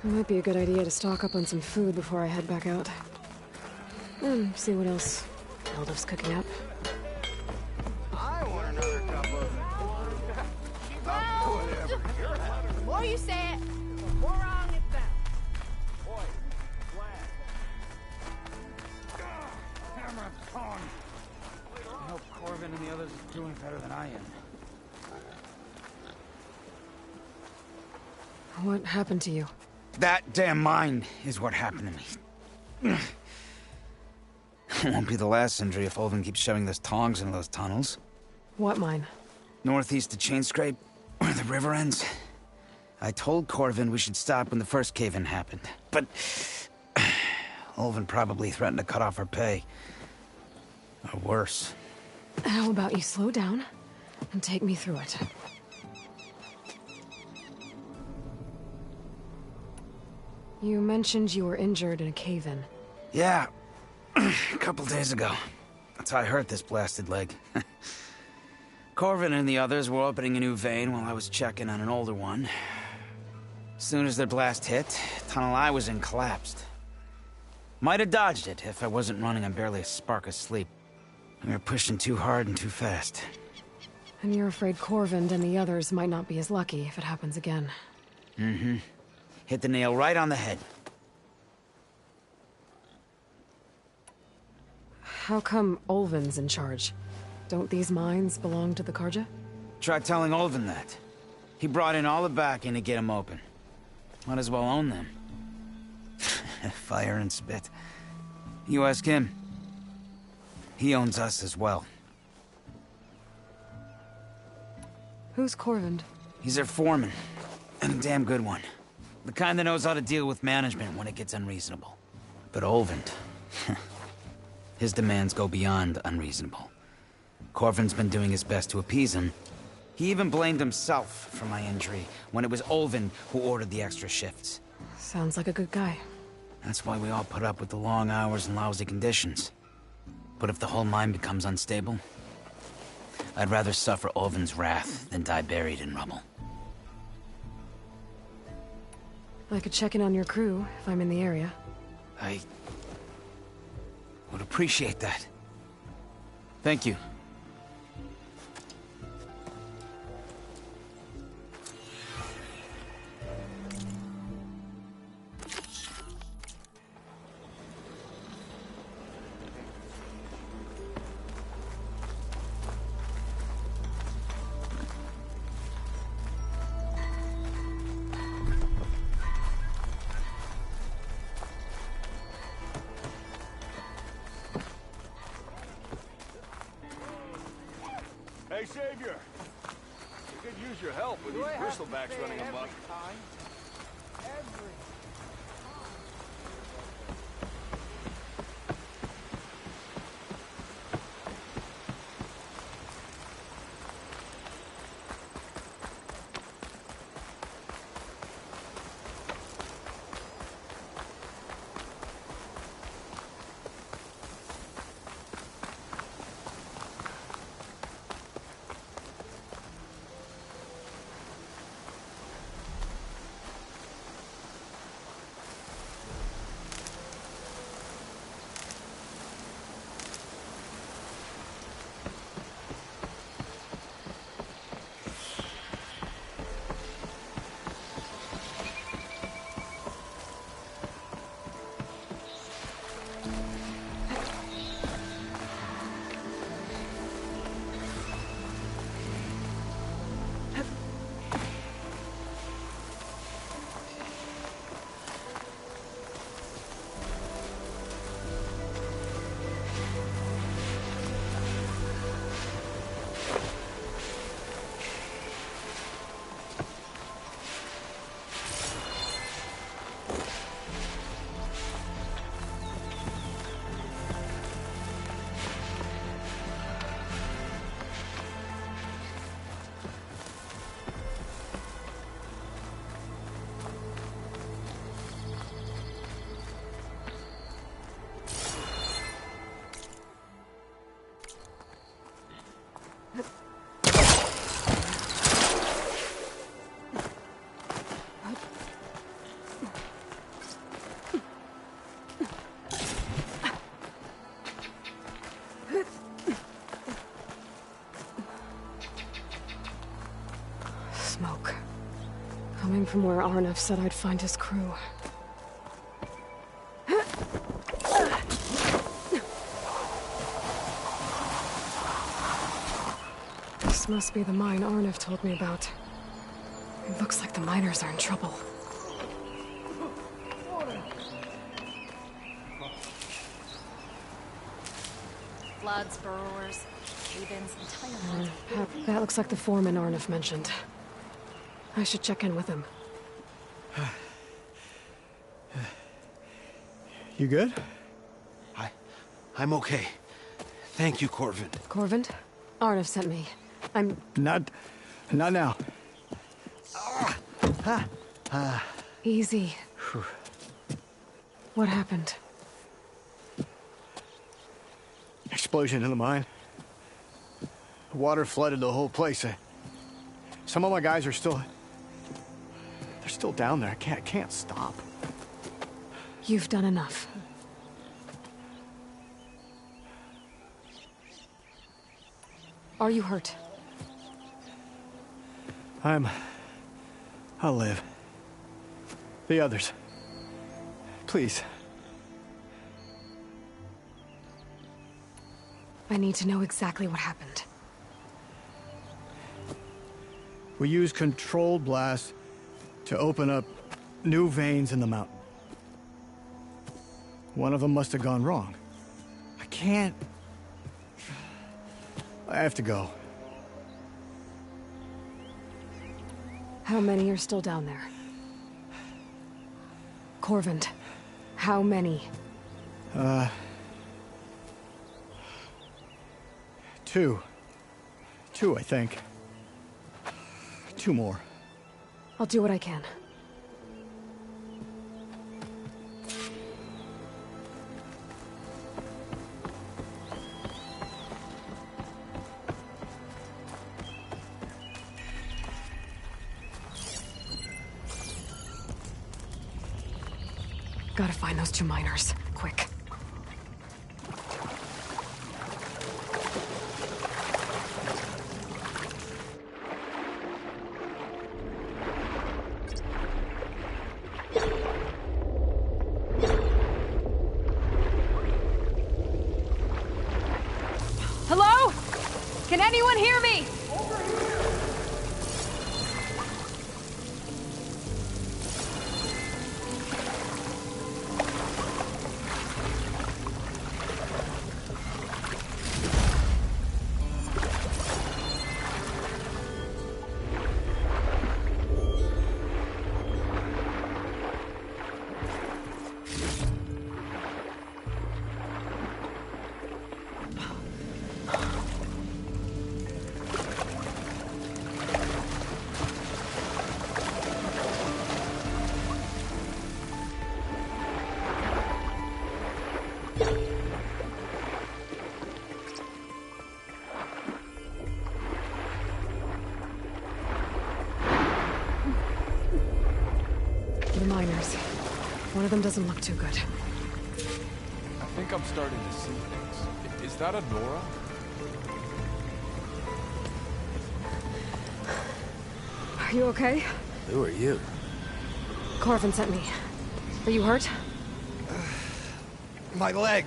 It might be a good idea to stock up on some food before I head back out. And see what else Mildef's cooking up. I want another cup of it. Whatever. You're having. The more you say it, the more wrong it sounds. Boy, Hammer on. I hope Corvin and the others are doing better than I am. What happened to you? That damn mine is what happened to me. It won't be the last injury if Olvin keeps shoving those tongs into those tunnels. What mine? Northeast of Chainscrape, where the river ends. I told Corvin we should stop when the first cave-in happened, but Olvin probably threatened to cut off our pay. Or worse. How about you slow down and take me through it? You mentioned you were injured in a cave-in. Yeah, a couple days ago. That's how I hurt this blasted leg. Corvin and the others were opening a new vein while I was checking on an older one. As soon as their blast hit, tunnel I was in collapsed. Might have dodged it if I wasn't running on barely a spark of sleep. We were pushing too hard and too fast. And you're afraid Corvind and the others might not be as lucky if it happens again. Mm-hmm. Hit the nail right on the head. How come Olvin's in charge? Don't these mines belong to the Karja? Try telling Olvin that. He brought in all the backing to get them open. Might as well own them. Fire and spit. You ask him. He owns us as well. Who's Corvind? He's their foreman. And a damn good one. The kind that knows how to deal with management when it gets unreasonable. But Olvind... his demands go beyond unreasonable. Corvin's been doing his best to appease him. He even blamed himself for my injury when it was Olvin who ordered the extra shifts. Sounds like a good guy. That's why we all put up with the long hours and lousy conditions. But if the whole mine becomes unstable, I'd rather suffer Olvin's wrath than die buried in rubble. I could check in on your crew if I'm in the area. I would appreciate that. Thank you. Hey, Savior! We could use your help with these bristlebacks running amok. Smoke. Coming from where Arnav said I'd find his crew. This must be the mine Arnav told me about. It looks like the miners are in trouble. Floods, burrowers, cave-ins, entire mines. That looks like the foreman Arnav mentioned. I should check in with him. You good? I'm okay. Thank you, Corvin. Corvind? Arnav sent me. I'm... Not now. Easy. What happened? Explosion in the mine. The water flooded the whole place. Some of my guys are still... They're still down there. I can't stop. You've done enough. Are you hurt? I'll live. The others. Please. I need to know exactly what happened. We used controlled blast to open up new veins in the mountain. One of them must have gone wrong. I can't... I have to go. How many are still down there? Corvin, how many? Two. Two, I think. Two more. I'll do what I can. Gotta find those two miners. Quick. Hello? Can anyone hear me? The miners. One of them doesn't look too good. I think I'm starting to see things. Is that a Nora? Are you okay? Who are you? Corvin sent me. Are you hurt? My leg.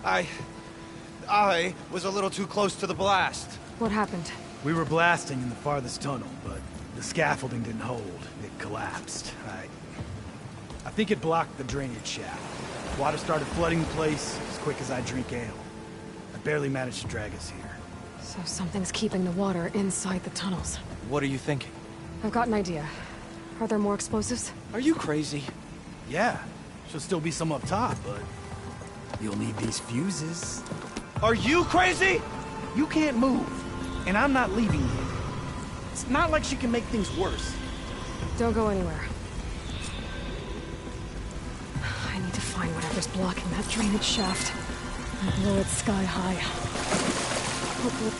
I was a little too close to the blast. What happened? We were blasting in the farthest tunnel, but the scaffolding didn't hold. It collapsed. I think it blocked the drainage shaft. Water started flooding the place as quick as I drink ale. I barely managed to drag us here. So something's keeping the water inside the tunnels. What are you thinking? I've got an idea. Are there more explosives? Are you crazy? Yeah, should still be some up top, but you'll need these fuses. Are you crazy? You can't move, and I'm not leaving you. It's not like she can make things worse. Don't go anywhere. I need to find whatever's blocking that drainage shaft and blow it sky high. Hopefully...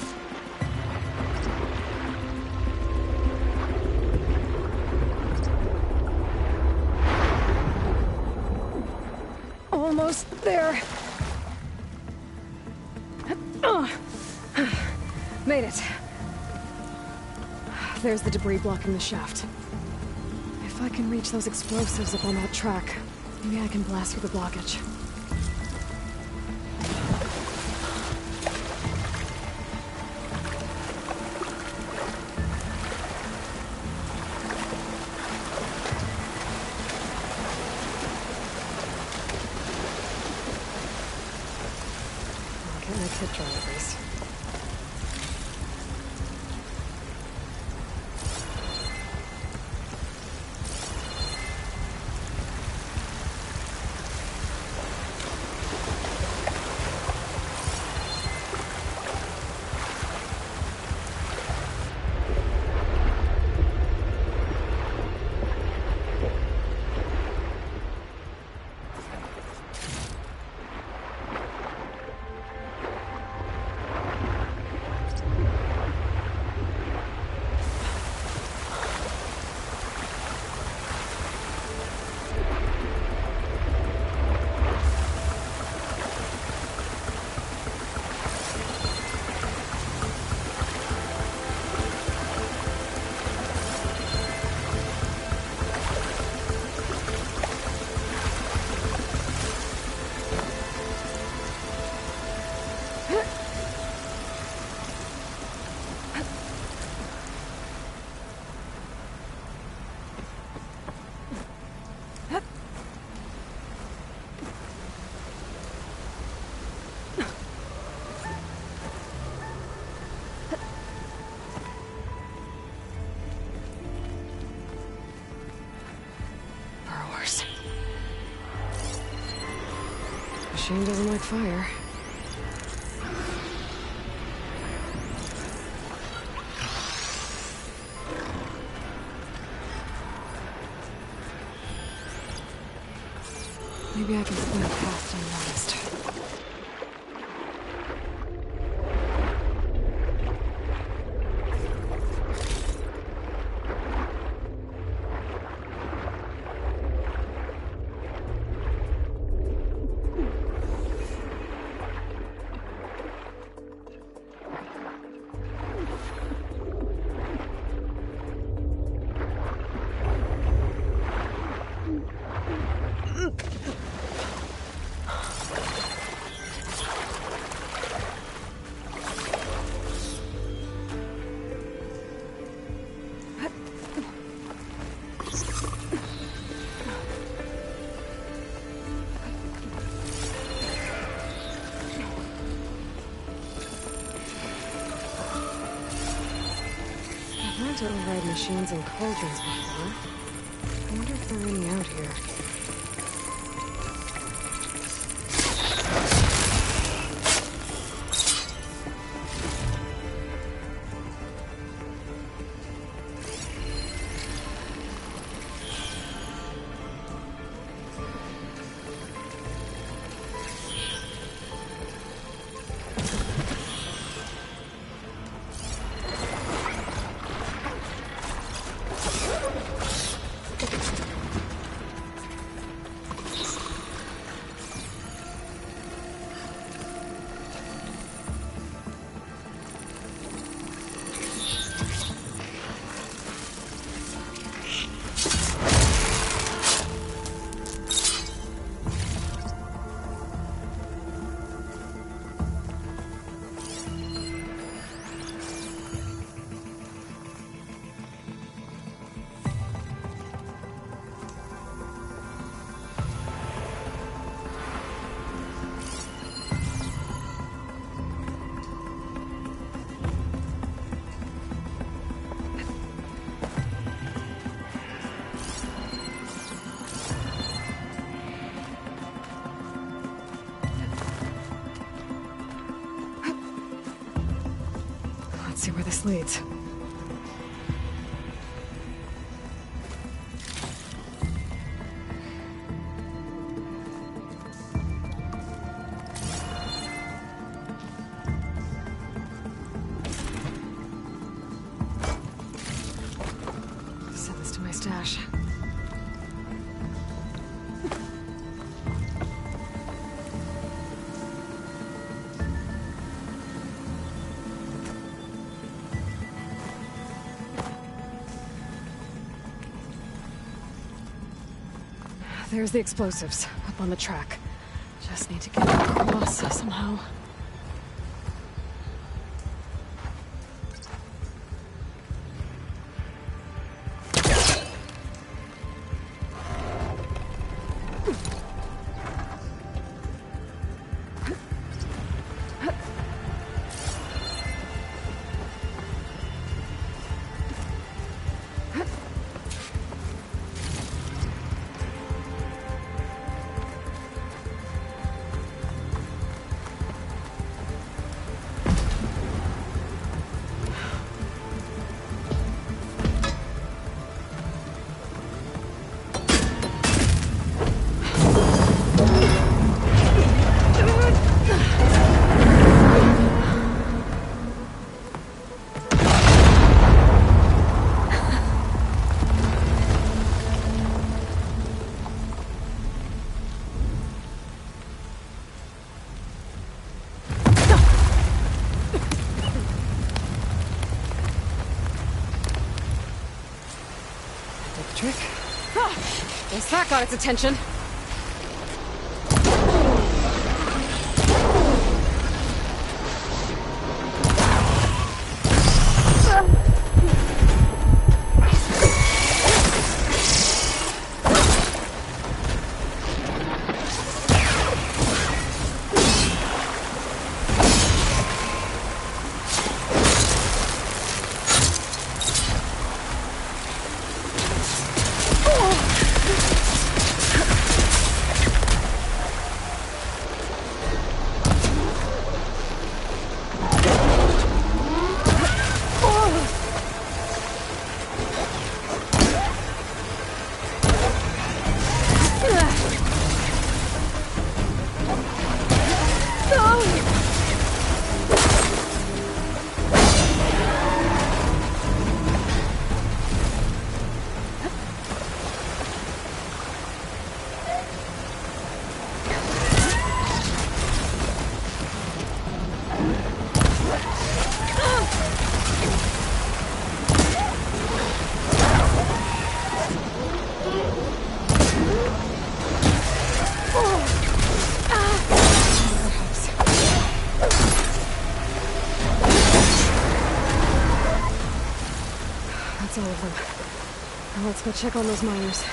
Almost there. Made it. There's the debris blocking the shaft. If I can reach those explosives up on that track, maybe I can blast through the blockage. I'll get my kit dry at least. machine doesn't like fire. Maybe I can swing past unnoticed. To override machines and cauldrons before. I wonder if there are any out here. Let's see where this leads. Send this to my stash. There's the explosives, up on the track. Just need to get across somehow. Trick. Guess that got its attention. That's all of them. Now let's go check on those miners.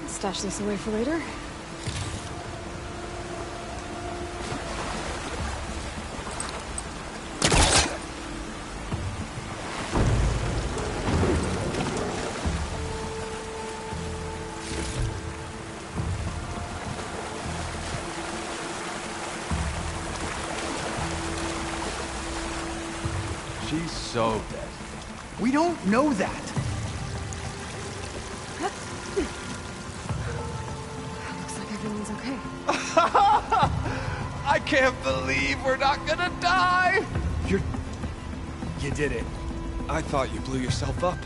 Stash this away for later. She's so dead. We don't know that. Looks like everyone's okay. I can't believe we're not gonna die! You did it. I thought you blew yourself up.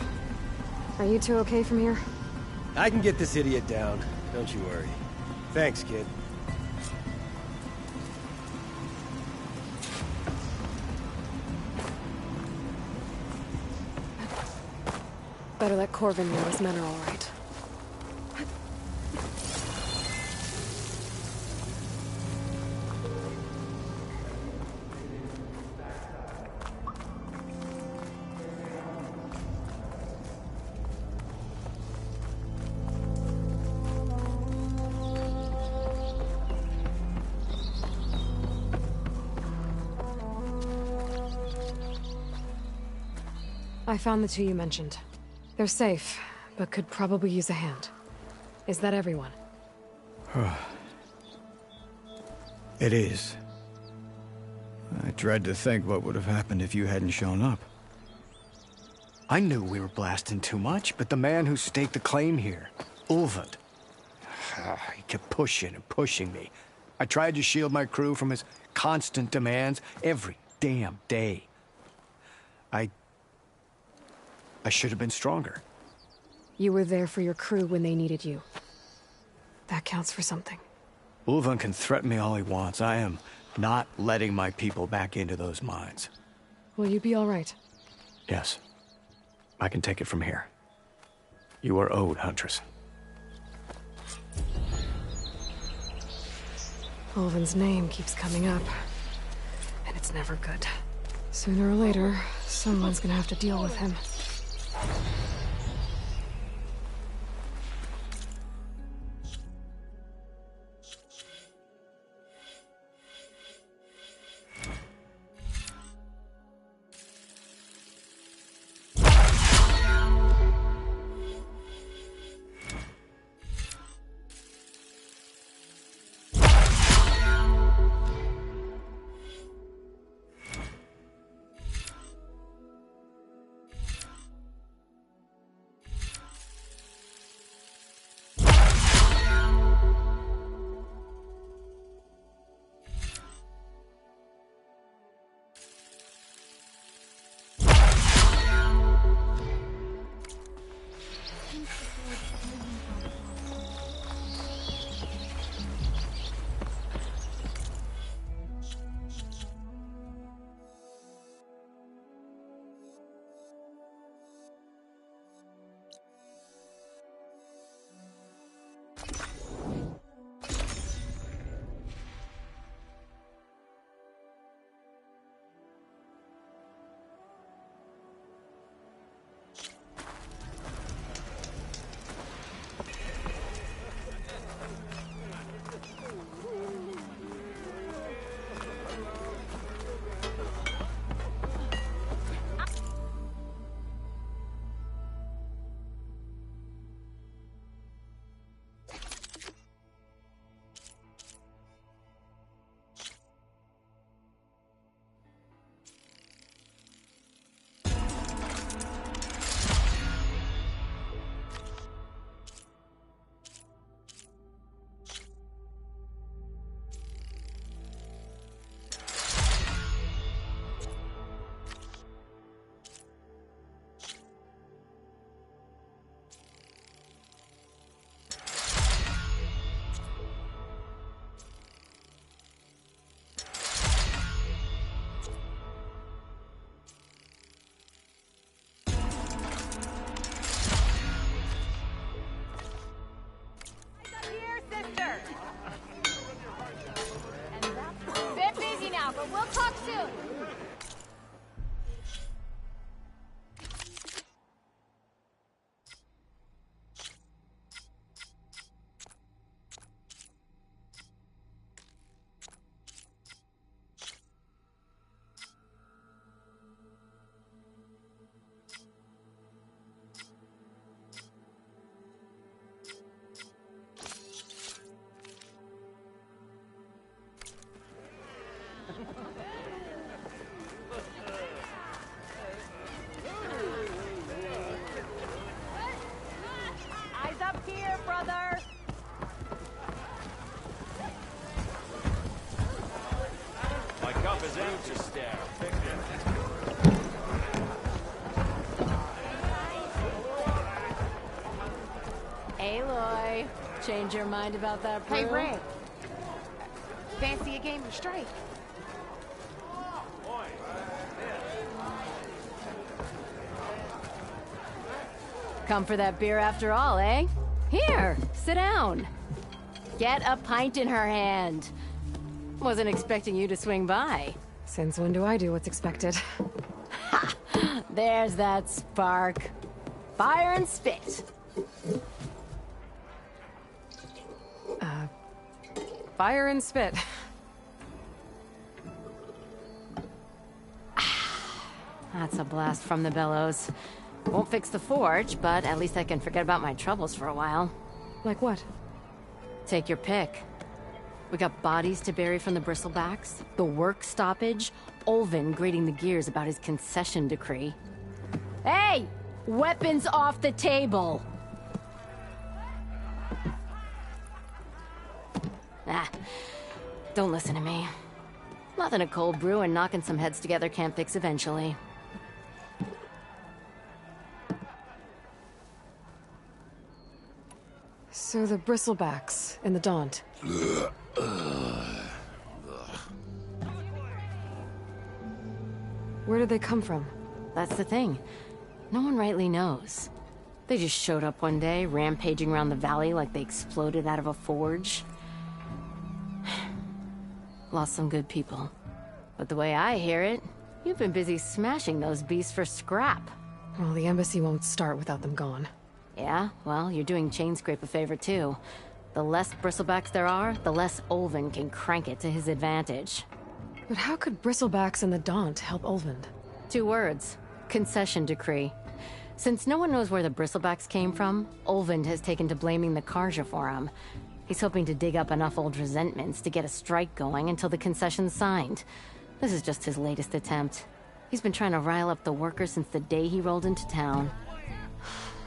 Are you two okay from here? I can get this idiot down. Don't you worry. Thanks, kid. Better let Corvin know his men are all right. I found the two you mentioned. They're safe, but could probably use a hand. Is that everyone? It is. I dread to think what would have happened if you hadn't shown up. I knew we were blasting too much, but the man who staked the claim here, Ulvund, he kept pushing and pushing me. I tried to shield my crew from his constant demands every damn day. I should have been stronger. You were there for your crew when they needed you. That counts for something. Ulvund can threaten me all he wants. I am not letting my people back into those mines. Will you be all right? Yes. I can take it from here. You are owed, Huntress. Ulvund's name keeps coming up. And it's never good. Sooner or later, someone's gonna have to deal with him. your stare. Aloy, change your mind about that brew? Hey, Ray. Fancy a game of strike? Come for that beer after all, eh? Here, sit down. Get a pint in her hand. Wasn't expecting you to swing by. Since when do I do what's expected? Ha! There's that spark. Fire and spit. Fire and spit. That's a blast from the bellows. Won't fix the forge, but at least I can forget about my troubles for a while. Like what? Take your pick. We got bodies to bury from the bristlebacks, the work stoppage, Ulvin grating the gears about his concession decree. Hey! Weapons off the table! Don't listen to me. Nothing a cold brew and knocking some heads together can't fix eventually. So the bristlebacks in the Daunt. Where did they come from? That's the thing. No one rightly knows. They just showed up one day, rampaging around the valley like they exploded out of a forge. Lost some good people. But the way I hear it, you've been busy smashing those beasts for scrap. Well, the embassy won't start without them gone. Yeah, well, you're doing Chainscrape a favor too. The less bristlebacks there are, the less Ulvin can crank it to his advantage. But how could bristlebacks and the Daunt help Ulvin? 2 words. Concession decree. Since no one knows where the bristlebacks came from, Ulvin has taken to blaming the Carja for him. He's hoping to dig up enough old resentments to get a strike going until the concession's signed. This is just his latest attempt. He's been trying to rile up the workers since the day he rolled into town.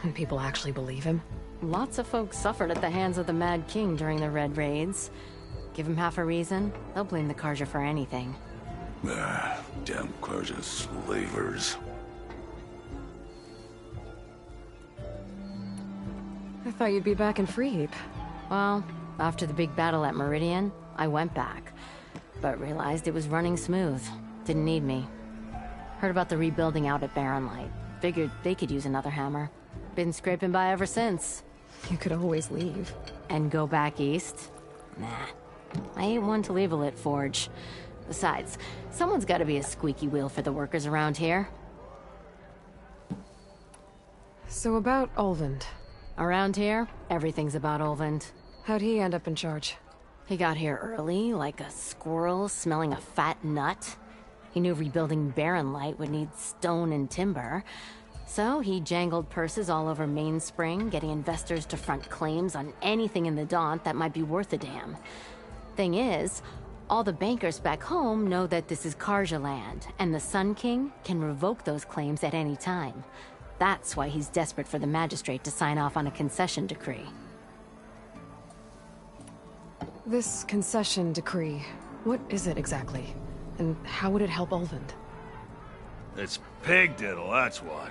And people actually believe him? Lots of folks suffered at the hands of the Mad King during the Red Raids. Give him half a reason, they'll blame the Carja for anything. Damn Carja slavers. I thought you'd be back in Freeheap. Well, after the big battle at Meridian, I went back. But realized it was running smooth. Didn't need me. Heard about the rebuilding out at Barren Light. Figured they could use another hammer. Been scraping by ever since. You could always leave. And go back east? Nah. I ain't one to leave a lit forge. Besides, someone's gotta be a squeaky wheel for the workers around here. So about Ulvund. Around here, everything's about Ulvund. How'd he end up in charge? He got here early, like a squirrel smelling a fat nut. He knew rebuilding Barren Light would need stone and timber. So he jangled purses all over Mainspring, getting investors to front claims on anything in the Daunt that might be worth a damn. Thing is, all the bankers back home know that this is Carja land, and the Sun King can revoke those claims at any time. That's why he's desperate for the magistrate to sign off on a concession decree. This concession decree, what is it exactly? And how would it help Ulvund? It's pig diddle, that's what.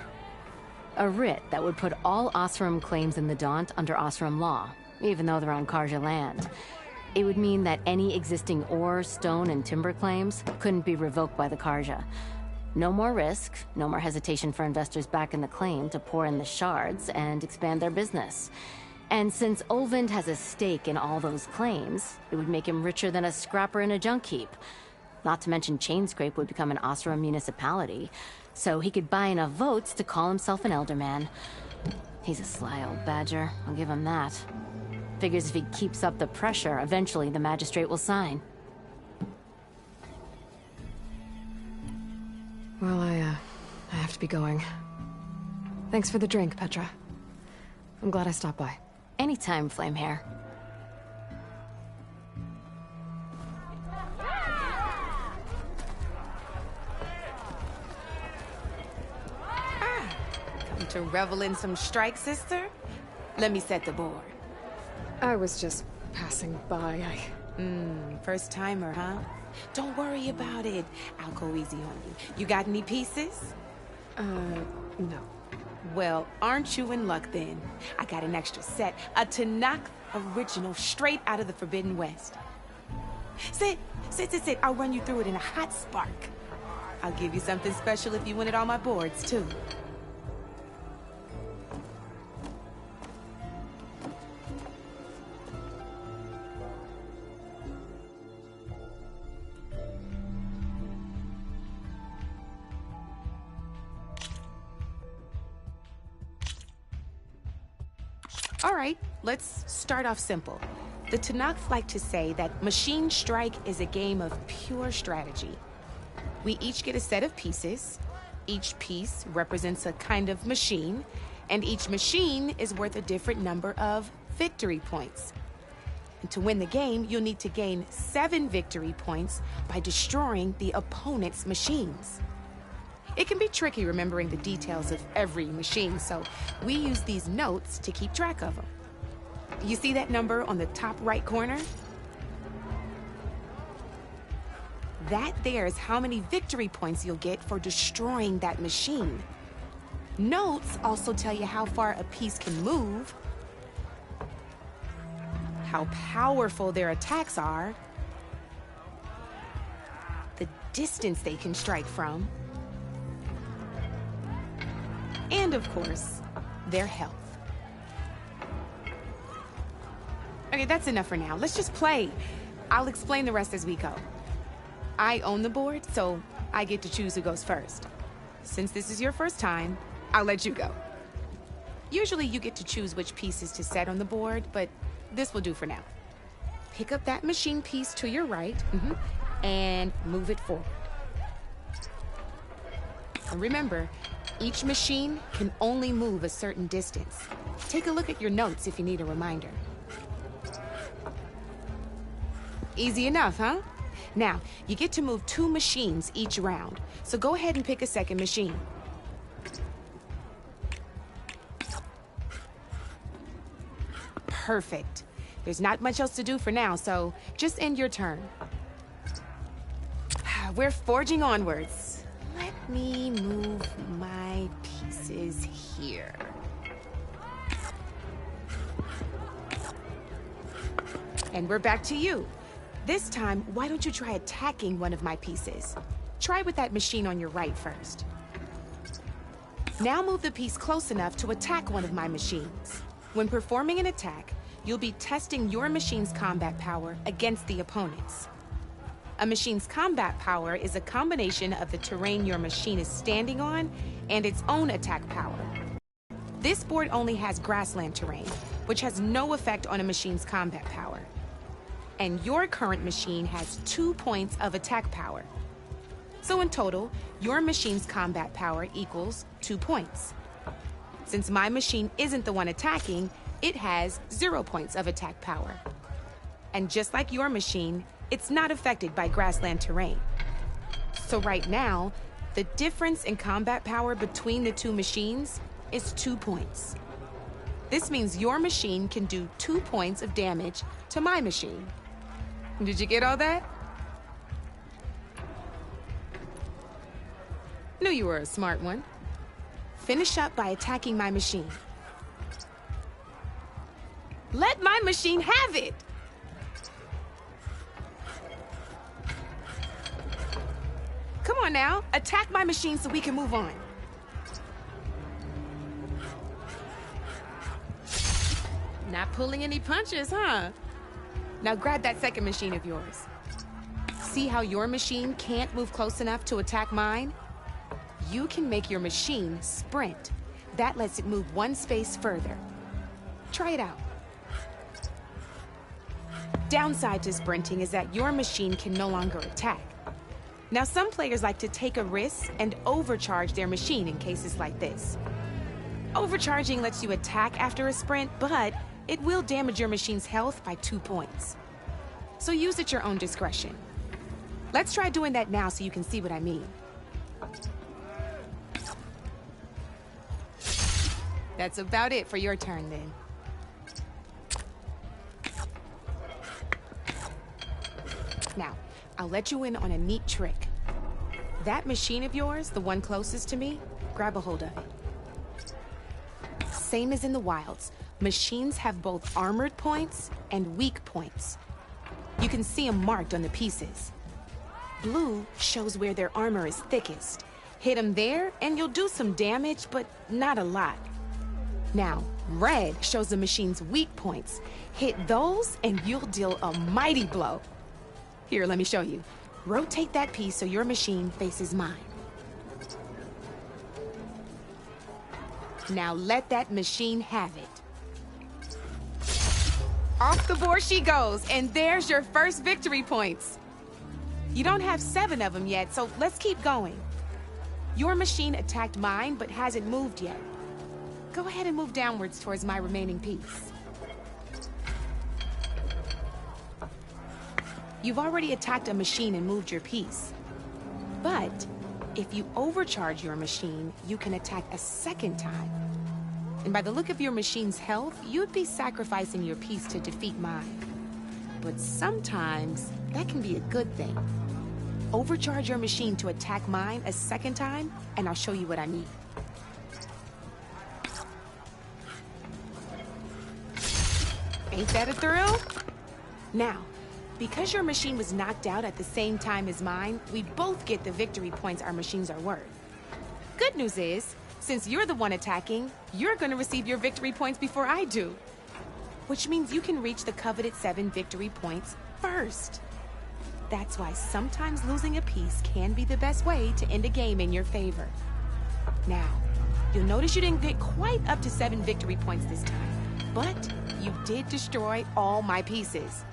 A writ that would put all Oseram claims in the Daunt under Oseram law, even though they're on Carja land. It would mean that any existing ore, stone, and timber claims couldn't be revoked by the Carja. No more risk, no more hesitation for investors back in the claim to pour in the shards and expand their business. And since Ulvund has a stake in all those claims, it would make him richer than a scrapper in a junk heap. Not to mention Chainscrape would become an Oseram municipality, so he could buy enough votes to call himself an Elderman. He's a sly old badger, I'll give him that. Figures if he keeps up the pressure, eventually the magistrate will sign. Well, I have to be going. Thanks for the drink, Petra. I'm glad I stopped by. Anytime, Flamehair. Come to revel in some strike, sister? Let me set the board. I was just passing by. First timer, huh? Don't worry about it. I'll go easy on you. You got any pieces? No. Well, aren't you in luck then? I got an extra set, a Tanakh original straight out of the Forbidden West. Sit. I'll run you through it in a hot spark. I'll give you something special if you win at all my boards, too. All right, let's start off simple. The Tanakh like to say that Machine Strike is a game of pure strategy. We each get a set of pieces. Each piece represents a kind of machine, and each machine is worth a different number of victory points. And to win the game, you'll need to gain 7 victory points by destroying the opponent's machines. It can be tricky remembering the details of every machine, so we use these notes to keep track of them. You see that number on the top right corner? That there is how many victory points you'll get for destroying that machine. Notes also tell you how far a piece can move, how powerful their attacks are, the distance they can strike from, and of course, their health. Okay, that's enough for now. Let's just play. I'll explain the rest as we go. I own the board, so I get to choose who goes first. Since this is your first time, I'll let you go. Usually you get to choose which pieces to set on the board, but this will do for now. Pick up that machine piece to your right, and move it forward. And remember, each machine can only move a certain distance. Take a look at your notes if you need a reminder. Easy enough, huh? Now, you get to move 2 machines each round, so go ahead and pick a second machine. Perfect. There's not much else to do for now, so just end your turn. We're forging onwards. Let me move my pieces here. And we're back to you. This time, why don't you try attacking one of my pieces? Try with that machine on your right first. Now move the piece close enough to attack one of my machines. When performing an attack, you'll be testing your machine's combat power against the opponent's. A machine's combat power is a combination of the terrain your machine is standing on and its own attack power. This board only has grassland terrain, which has no effect on a machine's combat power. And your current machine has 2 points of attack power. So in total, your machine's combat power equals 2 points. Since my machine isn't the one attacking, it has 0 points of attack power. And just like your machine, it's not affected by grassland terrain. So right now, the difference in combat power between the 2 machines is 2 points. This means your machine can do 2 points of damage to my machine. Did you get all that? Knew you were a smart one. Finish up by attacking my machine. Let my machine have it! Come on now, attack my machine so we can move on. Not pulling any punches, huh? Now grab that second machine of yours. See how your machine can't move close enough to attack mine? You can make your machine sprint. That lets it move 1 space further. Try it out. Downside to sprinting is that your machine can no longer attack. Now some players like to take a risk and overcharge their machine in cases like this. Overcharging lets you attack after a sprint, but it will damage your machine's health by 2 points. So use at your own discretion. Let's try doing that now so you can see what I mean. That's about it for your turn then. Now, I'll let you in on a neat trick. That machine of yours, the one closest to me, grab a hold of it. Same as in the wilds, machines have both armored points and weak points. You can see them marked on the pieces. Blue shows where their armor is thickest. Hit them there, and you'll do some damage, but not a lot. Now, red shows the machine's weak points. Hit those, and you'll deal a mighty blow. Here, let me show you. Rotate that piece so your machine faces mine. Now let that machine have it. Off the board she goes, and there's your first victory points. You don't have 7 of them yet, so let's keep going. Your machine attacked mine, but hasn't moved yet. Go ahead and move downwards towards my remaining piece. You've already attacked a machine and moved your piece. But if you overcharge your machine, you can attack a second time. And by the look of your machine's health, you'd be sacrificing your piece to defeat mine. But sometimes, that can be a good thing. Overcharge your machine to attack mine a second time, and I'll show you what I mean. Ain't that a thrill? Now, because your machine was knocked out at the same time as mine, we both get the victory points our machines are worth. Good news is, since you're the one attacking, you're gonna receive your victory points before I do. Which means you can reach the coveted 7 victory points first. That's why sometimes losing a piece can be the best way to end a game in your favor. Now, you'll notice you didn't get quite up to 7 victory points this time, but you did destroy all my pieces.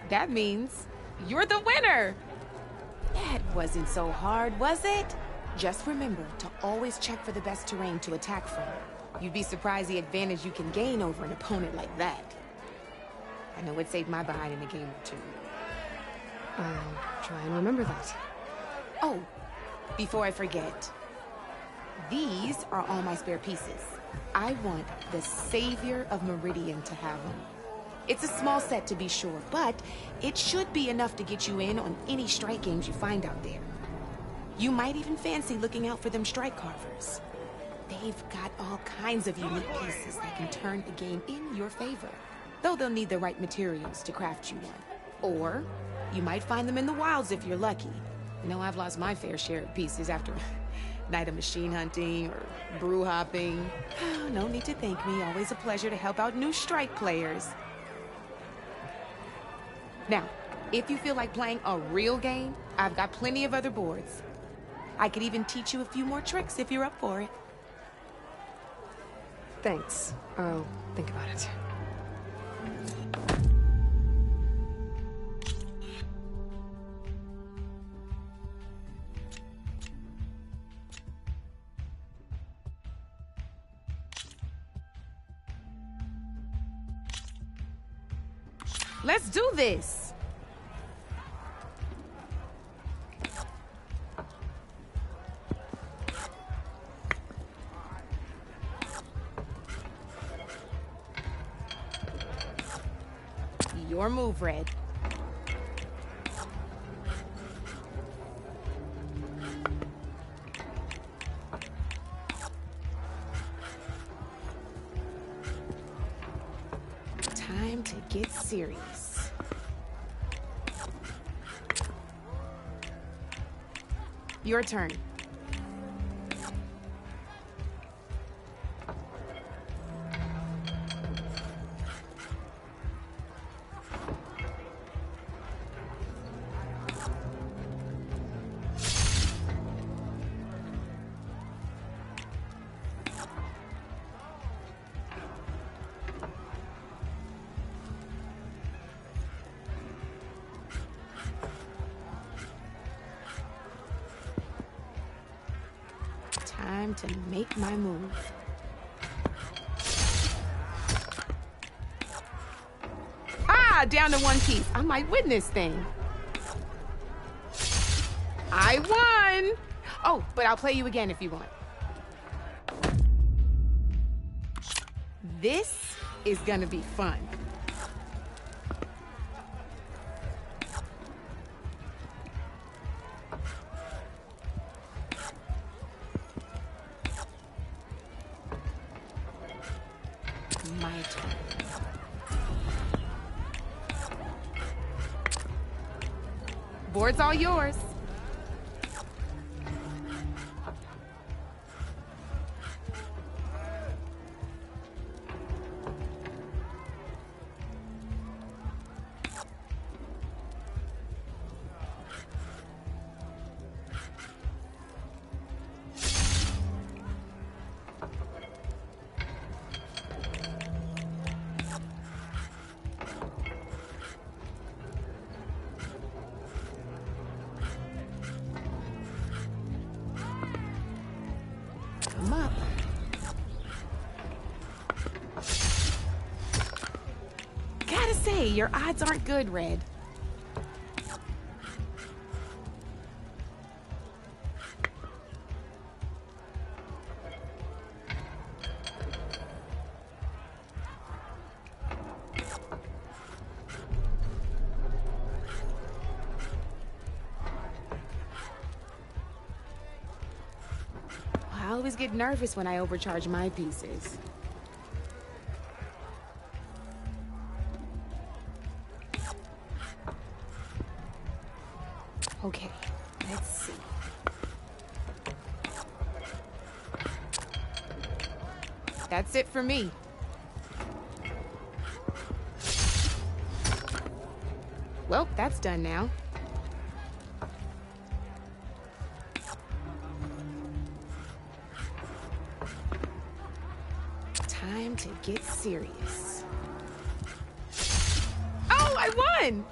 That means you're the winner! That wasn't so hard, was it? Just remember to always check for the best terrain to attack from. You'd be surprised the advantage you can gain over an opponent like that. I know it saved my behind in a game or 2. I'll try and remember that. Oh, before I forget, these are all my spare pieces. I want the Savior of Meridian to have them. It's a small set to be sure, but it should be enough to get you in on any strike games you find out there. You might even fancy looking out for them strike carvers. They've got all kinds of unique pieces that can turn a game in your favor, though they'll need the right materials to craft you one. Or you might find them in the wilds if you're lucky. You know, I've lost my fair share of pieces after night of machine hunting or brew hopping. No need to thank me. Always a pleasure to help out new strike players. Now, if you feel like playing a real game, I've got plenty of other boards. I could even teach you a few more tricks if you're up for it. Thanks. I'll think about it. Let's do this! Your move, Red. Time to get serious. Your turn. Time to make my move. Ah, down to 1 piece. I might win this thing. I won! Oh, but I'll play you again if you want. This is gonna be fun. My turn. Board's all yours. Come up. Gotta say, your odds aren't good, Red. I always get nervous when I overcharge my pieces. Okay, let's see. That's it for me. Well, that's done now. Time to get serious. Oh, I won!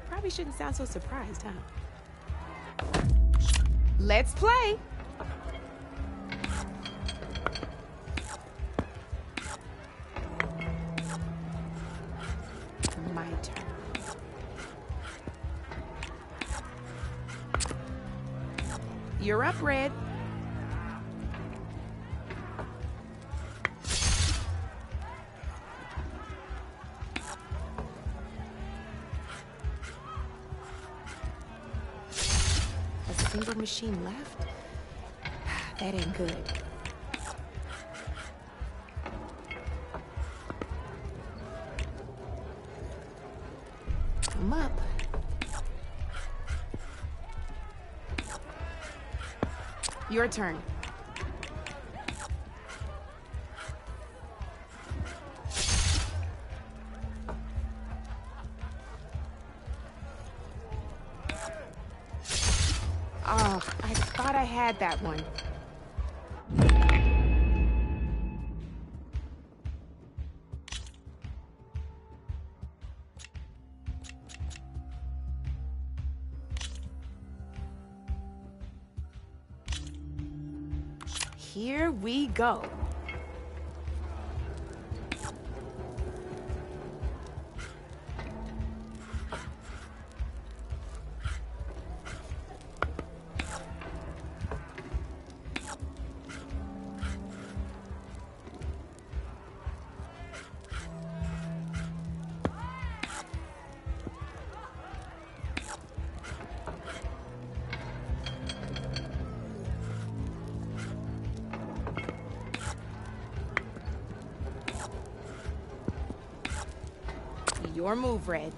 Probably shouldn't sound so surprised, huh? Let's play! My turn. You're up, Red. Single machine left? That ain't good. I'm up. Your turn. Oh, I thought I had that one. Here we go. Your move, Red.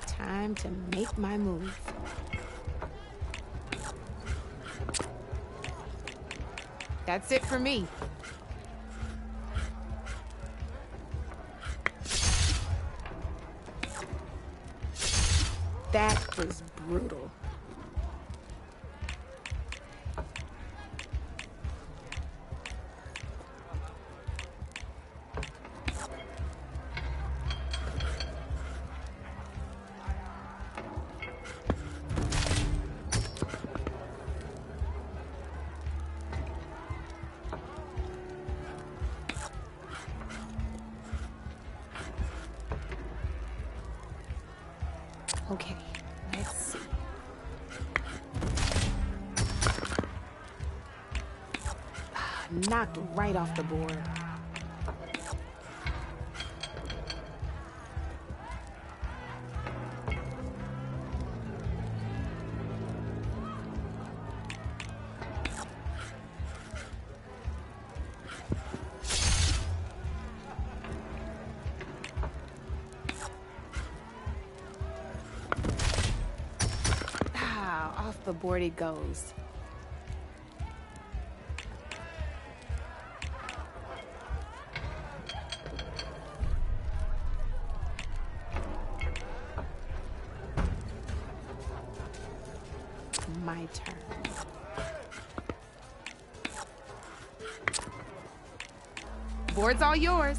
Time to make my move. That's it for me. That was brutal. Okay, let's see. knocked right off the board. Off the board it goes. My turn. Board's all yours.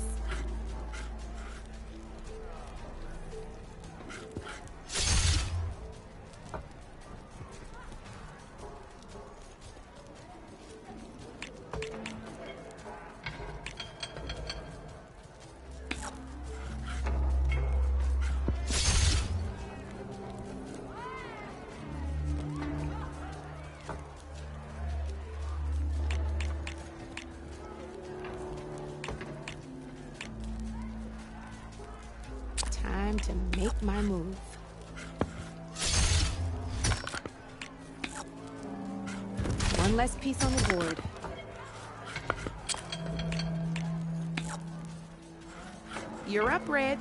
Time to make my move. One less piece on the board. You're up, Red.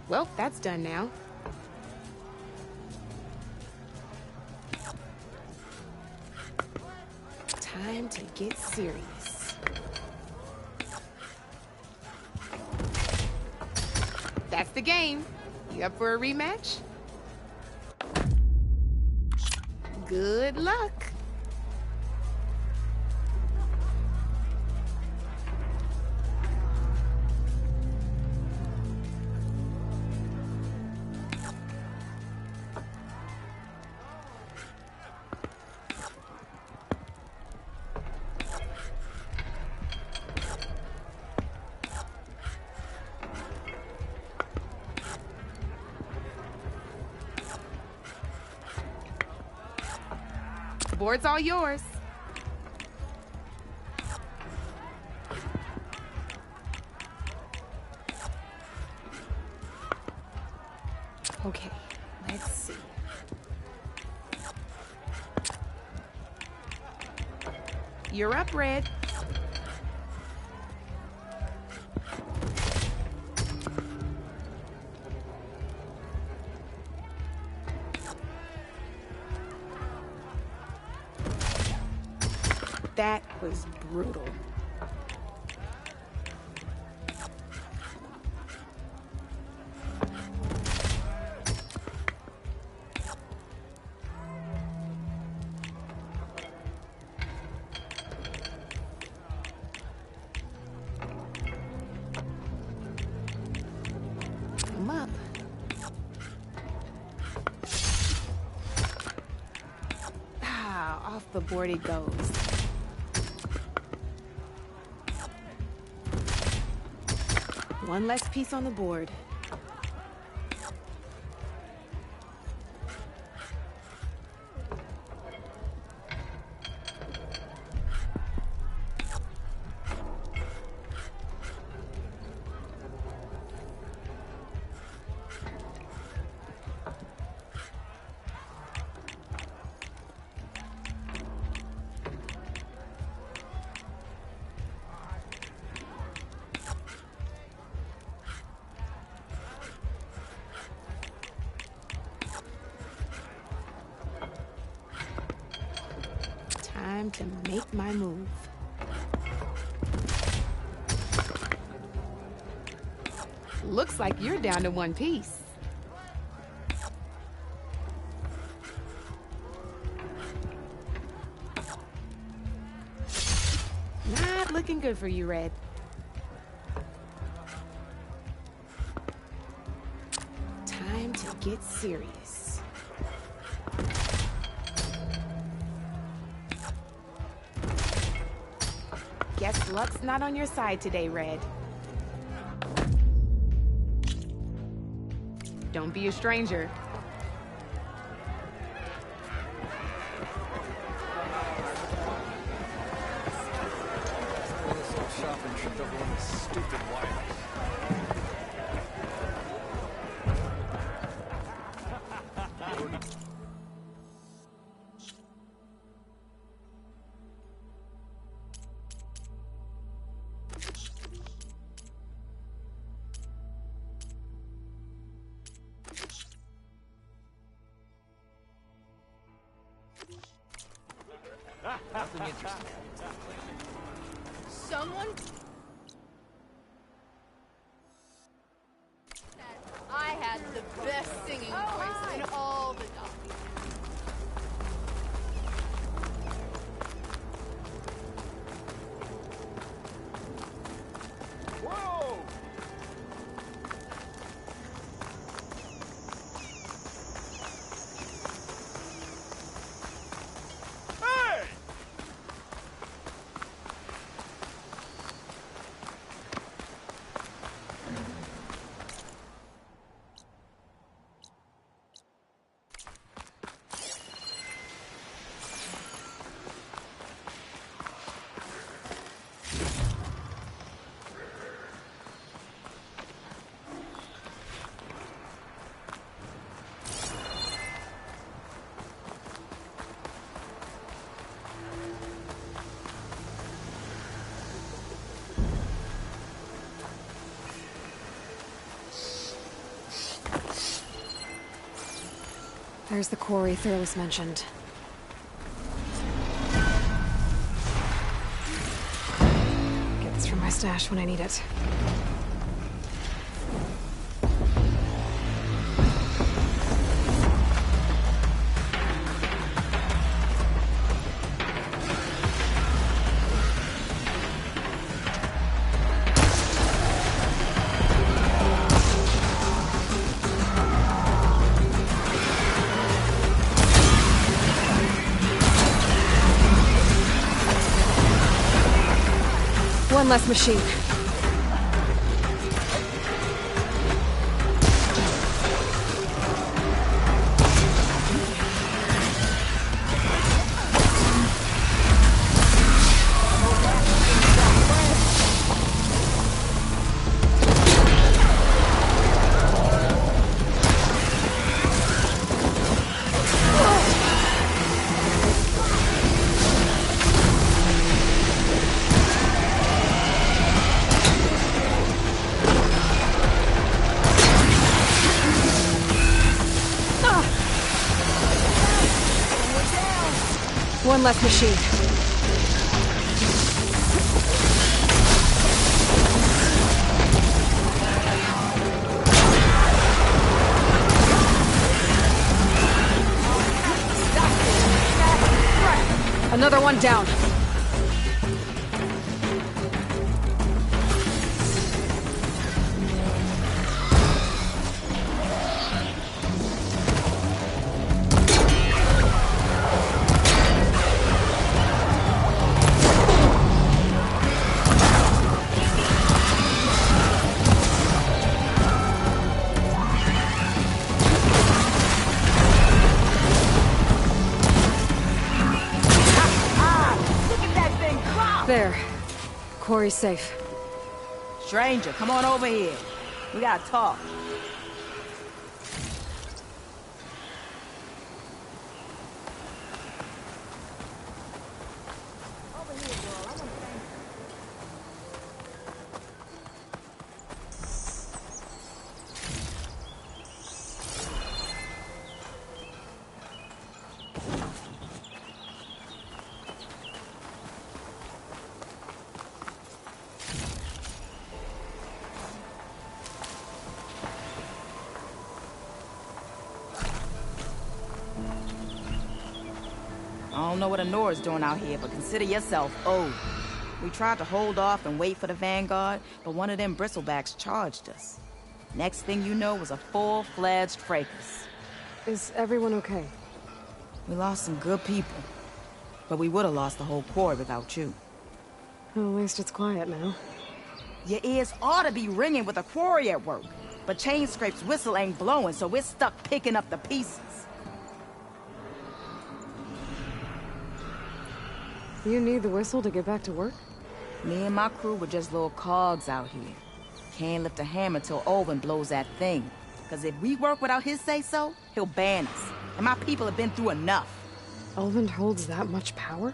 Well, that's done now. Time to get serious. That's the game. You up for a rematch? Good luck. Board's all yours. Okay, let's see. You're up, Red. That was brutal. I'm up. Off the board it goes. One less piece on the board. Time to make my move. Looks like you're down to one piece. Not looking good for you, Red. Time to get serious. Guess luck's not on your side today, Red. Don't be a stranger. Shopping tripped over one of these stupid wires. Nothing interesting. Someone said I had the best singing voice in all the documents. Whoa! Hey! There's the quarry Thurles mentioned. Get this from my stash when I need it. One less machine. One less machine. Another one down. There. Quarry's safe. Stranger, come on over here. We gotta talk. I don't know what Honora's doing out here, but consider yourself owed. We tried to hold off and wait for the Vanguard, but one of them bristlebacks charged us. Next thing you know was a full-fledged fracas. Is everyone okay? We lost some good people, but we would have lost the whole quarry without you. Well, at least it's quiet now. Your ears ought to be ringing with a quarry at work. But Chainscrape's whistle ain't blowing, so we're stuck picking up the pieces. You need the whistle to get back to work? Me and my crew were just little cogs out here. Can't lift a hammer till Olvin blows that thing. Cause if we work without his say-so, he'll ban us. And my people have been through enough. Olvin holds that much power?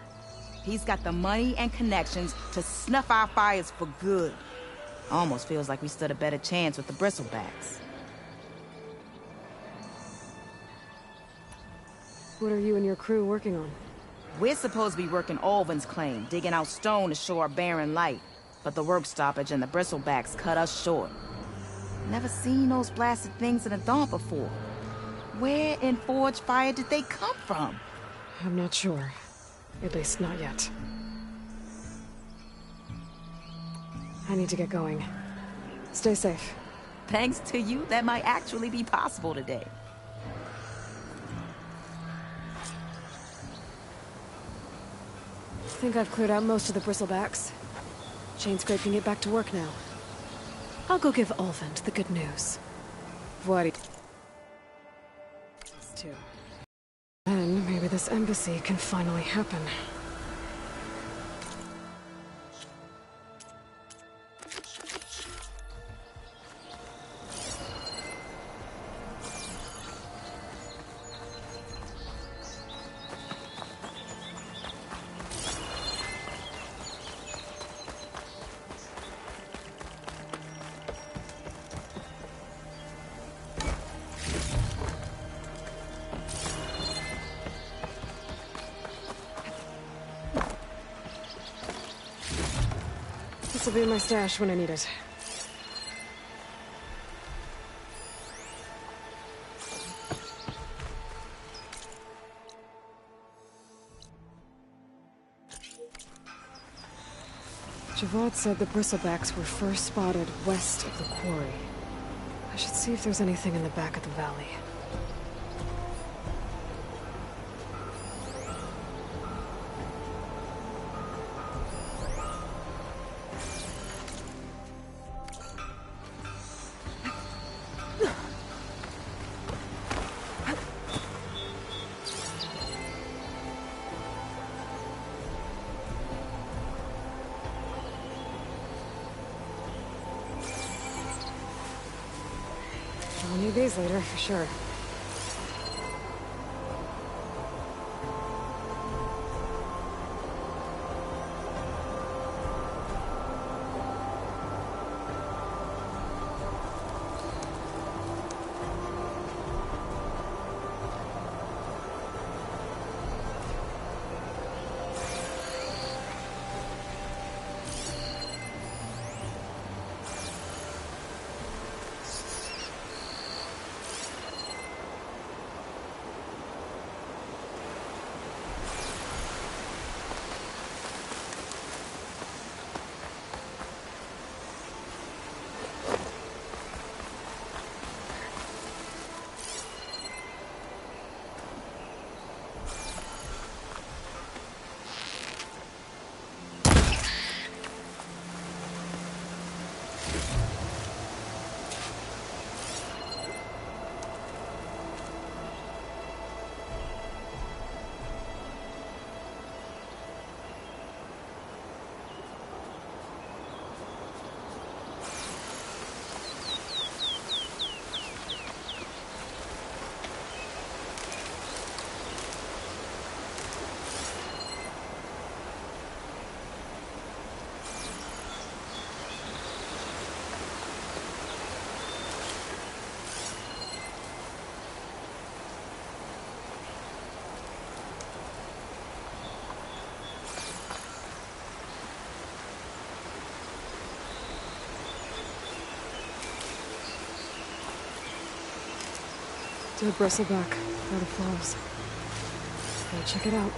He's got the money and connections to snuff our fires for good. Almost feels like we stood a better chance with the Bristlebacks. What are you and your crew working on? We're supposed to be working Olvin's claim, digging out stone to show our barren light. But the work stoppage and the Bristlebacks cut us short. Never seen those blasted things in a dawn before. Where in Forge Fire did they come from? I'm not sure. At least not yet. I need to get going. Stay safe. Thanks to you, that might actually be possible today. I think I've cleared out most of the Bristlebacks. Chainscrape can get back to work now. I'll go give Olvin the good news. What? Too. Then maybe this embassy can finally happen. This will be in my stash when I need it. Javad said the Bristlebacks were first spotted west of the quarry. I should see if there's anything in the back of the valley. I'll need these later, for sure. Dead Bristleback, by the falls. Gotta check it out.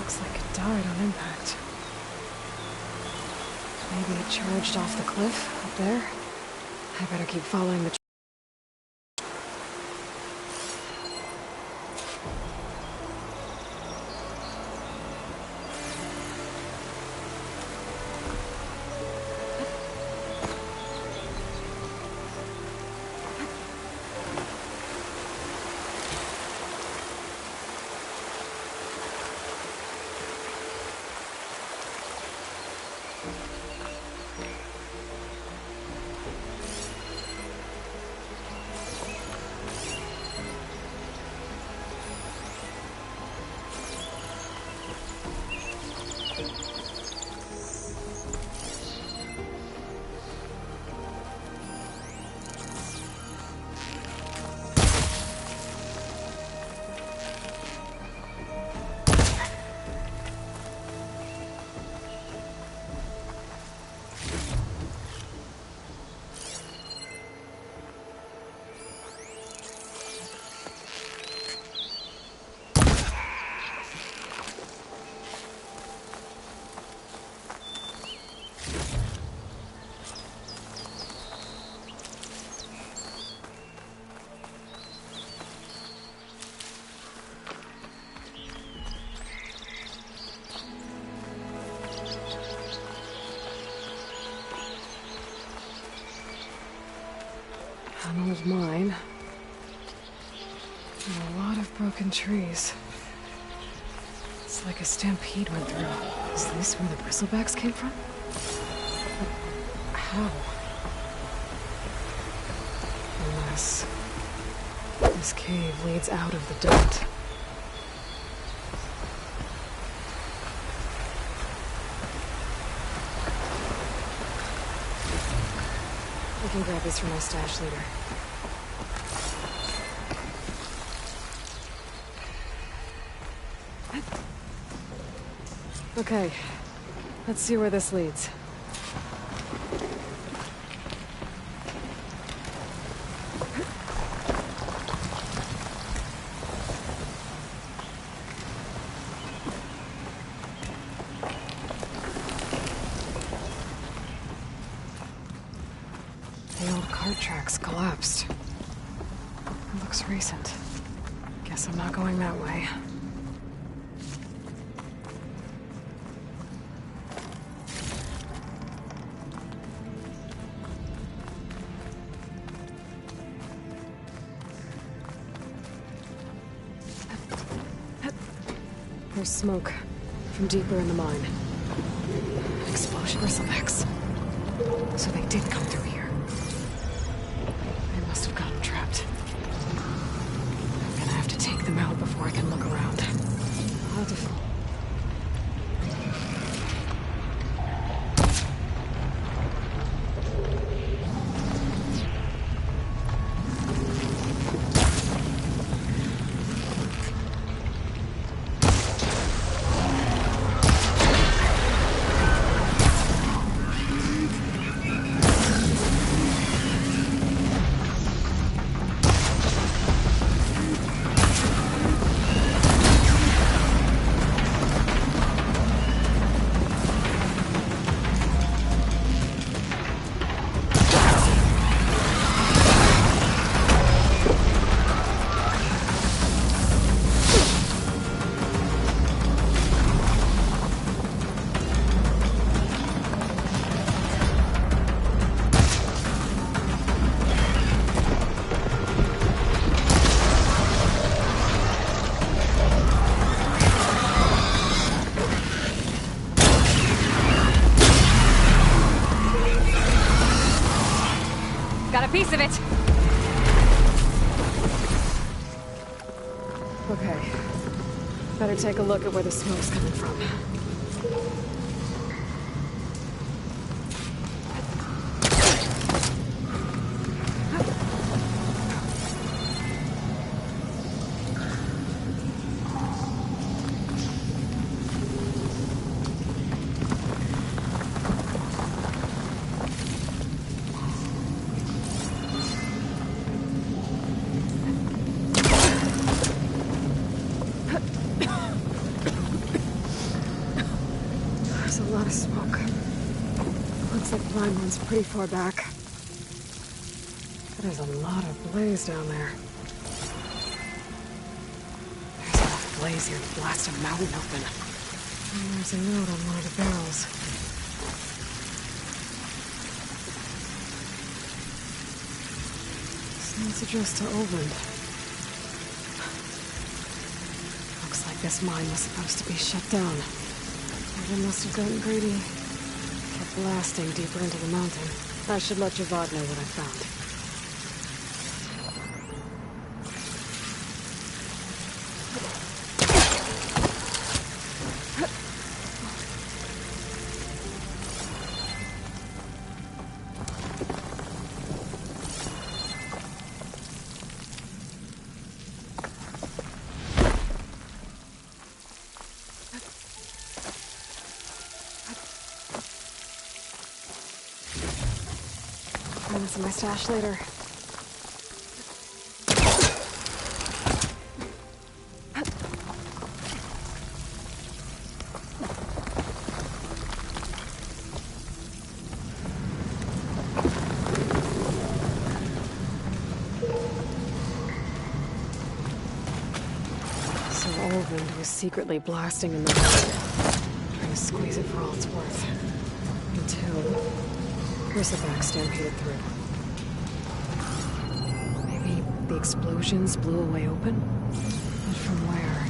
Looks like it died on impact. Maybe it charged off the cliff up there. I better keep following the an old mine. And a lot of broken trees. It's like a stampede went through. Is this where the bristlebacks came from? But how? Unless this cave leads out of the Daunt. I can grab this from my stash later. Okay, let's see where this leads. The old cart tracks collapsed. It looks recent. Guess I'm not going that way. There's smoke from deeper in the mine. An explosion. Bristlebacks. So they did come through here. They must have gotten trapped. I'm gonna have to take them out before I can look around. How to... Got a piece of it. Okay. Better take a look at where the smoke's coming from. lot of smoke. Looks like Vineland's pretty far back. There's a lot of blaze down there. There's enough blaze here to blast a mountain open. And there's a note on one of the barrels. This note's addressed to Olvend. Looks like this mine was supposed to be shut down. They must have gotten greedy. Kept blasting deeper into the mountain. I should let Javad know what I found. Find my stash later. So Olvend was secretly blasting in the water, trying to squeeze it for all it's worth. Until Bristleback stampeded through. Maybe the explosions blew a way open? And from where?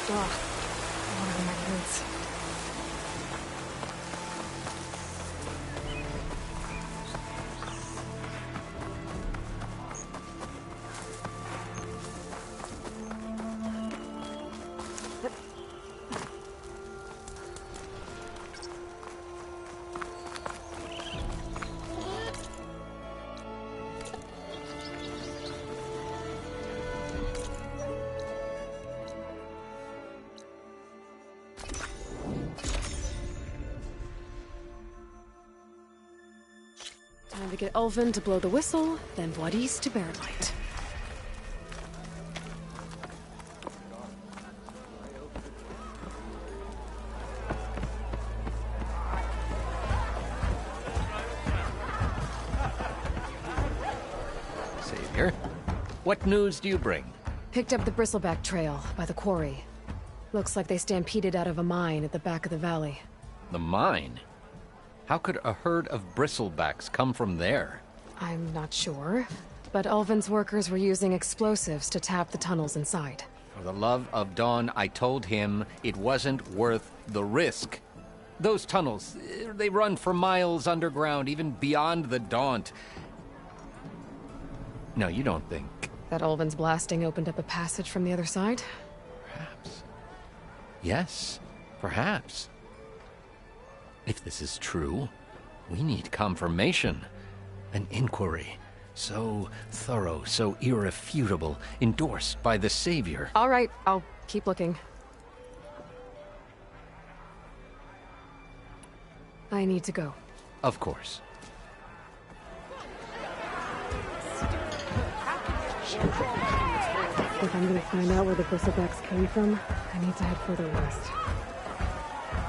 Water in my boots. Time to get Olvend to blow the whistle, then Wadis to bear light. Savior, what news do you bring? Picked up the Bristleback trail by the quarry. Looks like they stampeded out of a mine at the back of the valley. The mine? How could a herd of bristlebacks come from there? I'm not sure, but Olvend's workers were using explosives to tap the tunnels inside. For the love of Dawn, I told him it wasn't worth the risk. Those tunnels, they run for miles underground, even beyond the Daunt. No, you don't think... That Ulvin's blasting opened up a passage from the other side? Perhaps. Yes, perhaps. If this is true, we need confirmation. An inquiry. So thorough, so irrefutable, endorsed by the Savior. All right, I'll keep looking. I need to go. Of course. If I'm gonna find out where the Bristlebacks came from, I need to head further west.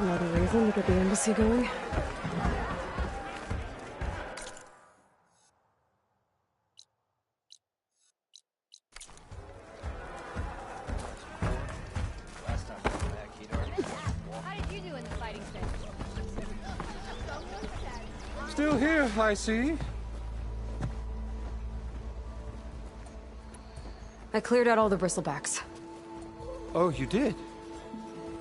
Another reason to get the embassy going? Still here, I see. I cleared out all the Bristlebacks. Oh, you did?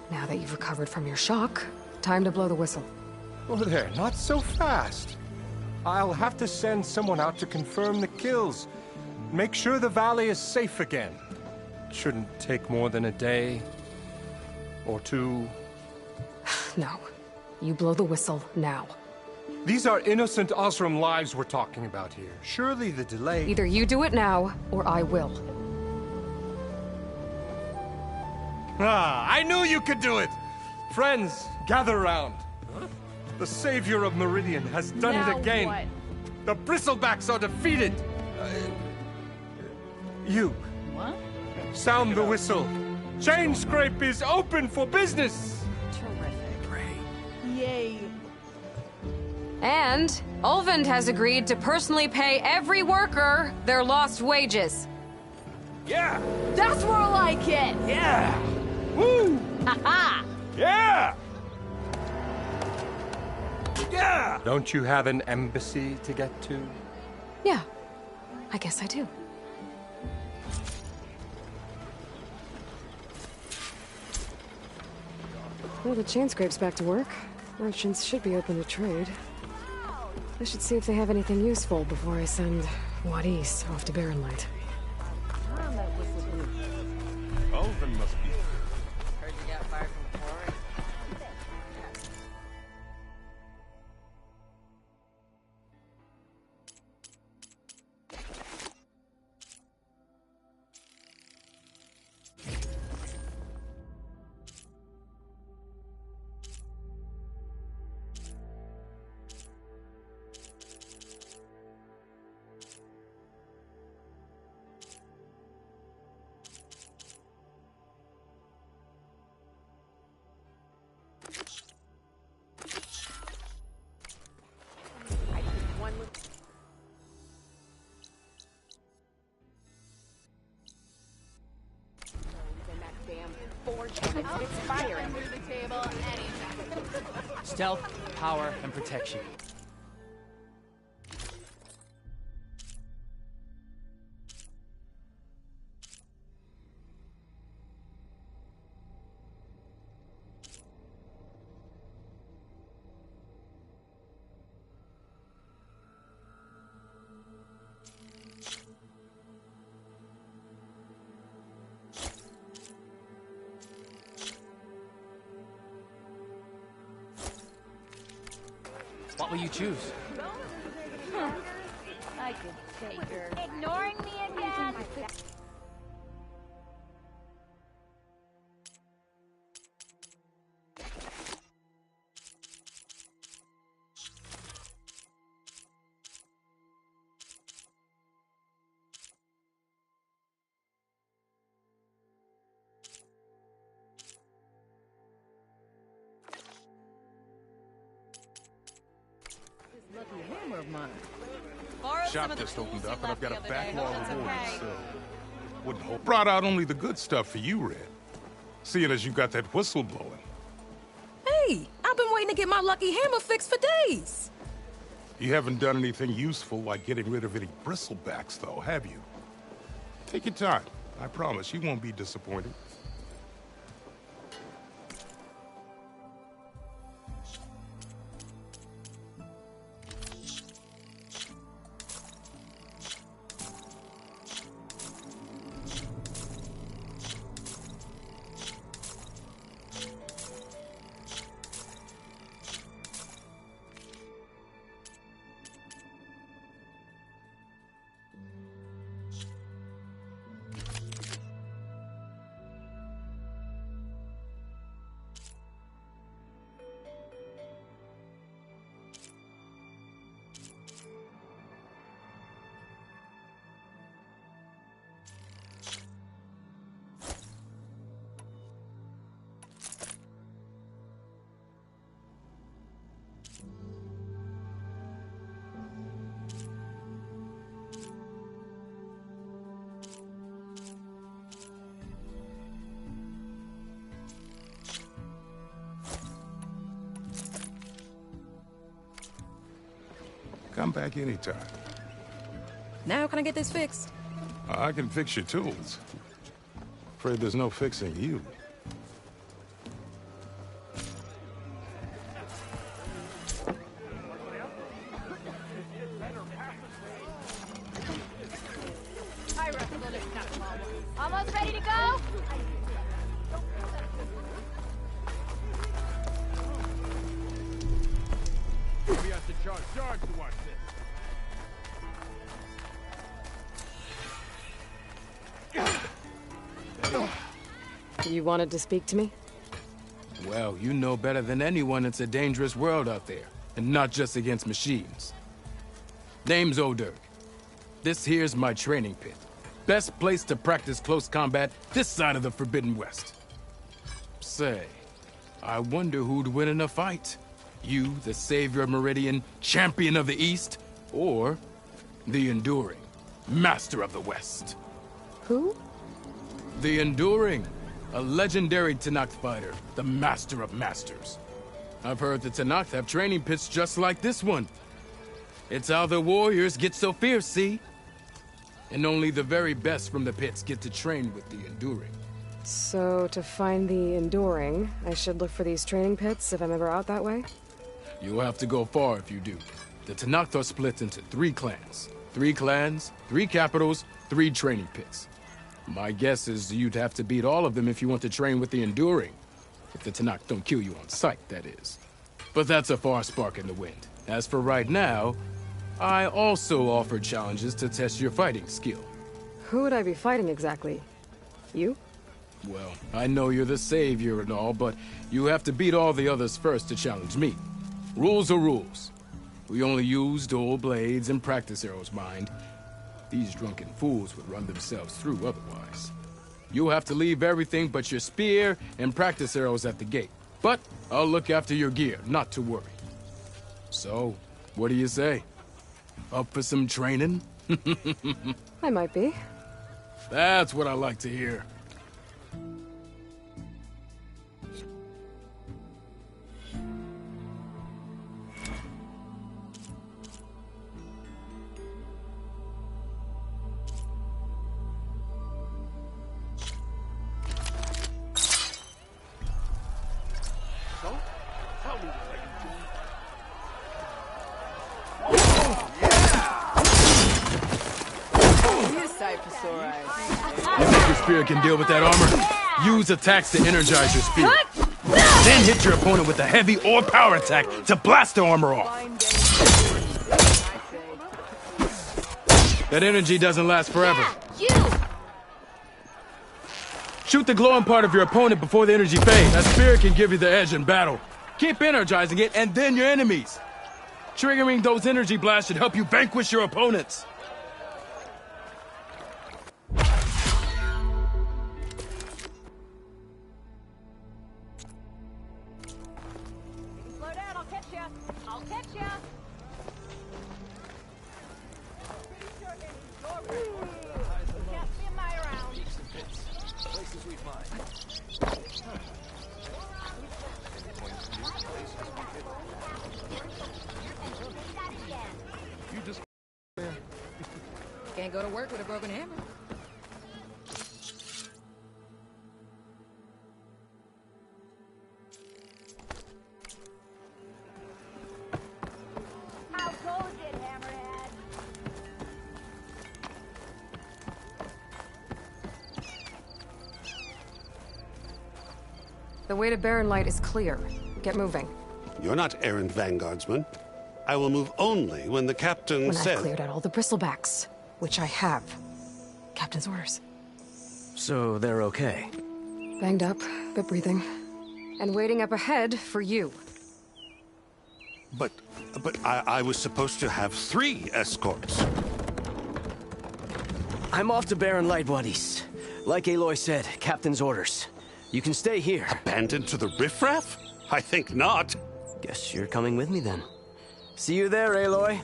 Now that you've recovered from your shock, time to blow the whistle. Oh, there, not so fast. I'll have to send someone out to confirm the kills. Make sure the valley is safe again. Shouldn't take more than a day. Or two. No. You blow the whistle now. These are innocent Osram lives we're talking about here. Surely the delay... Either you do it now, or I will. Ah, I knew you could do it! Friends, gather round. The Savior of Meridian has done it again. What? The Bristlebacks are defeated. You. What? Sound the whistle. Chainscrape is open for business. Yay. And Ulvund has agreed to personally pay every worker their lost wages. Yeah! That's more like it! Yeah! Woo! Ha-ha! Yeah! Yeah! Don't you have an embassy to get to? Yeah, I guess I do. Well, the Chainscrape's back to work. Merchants should be open to trade. I should see if they have anything useful before I send Wadis off to Barren Light. Ulvund must be... Heard you got fired from the quarry. It's firing. The table anytime. Stealth, power, and protection. What will you choose? I could take her. Ignoring me again? Shop just opened up, and I've got a backlog of orders, so... Wouldn't hope. Brought out only the good stuff for you, Red. Seeing as you got that whistle blowing. Hey, I've been waiting to get my lucky hammer fixed for days. You haven't done anything useful like getting rid of any bristlebacks, though, have you? Take your time. I promise you won't be disappointed. Come back anytime. Now can I get this fixed? I can fix your tools. Afraid there's no fixing you. Almost ready to go? We have to charge to watch this. You wanted to speak to me? Well, you know better than anyone it's a dangerous world out there, and not just against machines. Name's Oderg. This here's my training pit. Best place to practice close combat this side of the Forbidden West. Say, I wonder who'd win in a fight. You, the savior of Meridian, champion of the East, or the Enduring, master of the West. Who? The Enduring, a legendary Tenakth fighter, the master of masters. I've heard the Tenakth have training pits just like this one. It's how the warriors get so fierce, see? And only the very best from the pits get to train with the Enduring. So, to find the Enduring, I should look for these training pits if I'm ever out that way? You'll have to go far if you do. The Tenakth are split into 3 clans. 3 clans, 3 capitals, 3 training pits. My guess is you'd have to beat all of them if you want to train with the Enduring. If the Tenakth don't kill you on sight, that is. But that's a far spark in the wind. As for right now, I also offer challenges to test your fighting skill. Who would I be fighting exactly? You? Well, I know you're the savior and all, but you have to beat all the others first to challenge me. Rules are rules. We only use dual blades and practice arrows, mind. These drunken fools would run themselves through otherwise. You'll have to leave everything but your spear and practice arrows at the gate. But I'll look after your gear, not to worry. So, what do you say? Up for some training? I might be. That's what I like to hear. You think your spear can deal with that armor? Use attacks to energize your spear. Then hit your opponent with a heavy or power attack to blast the armor off. That energy doesn't last forever. Shoot the glowing part of your opponent before the energy fades. That spear can give you the edge in battle. Keep energizing it, and then your enemies. Triggering those energy blasts should help you vanquish your opponents. Slow down, I'll catch ya. I'll catch ya. Can't go to work with a broken hammer. How goes it, Hammerhead? The way to Barren Light is clear. Get moving. You're not errant vanguardsman. I will move only when the captain When says... I've cleared out all the bristlebacks, which I have. Captain's orders. So they're okay? Banged up, but breathing. And waiting up ahead for you. But I was supposed to have 3 escorts. I'm off to Barren Light, buddies. Like Aloy said, Captain's orders. You can stay here. Abandoned to the riffraff? I think not. Guess you're coming with me then. See you there, Aloy.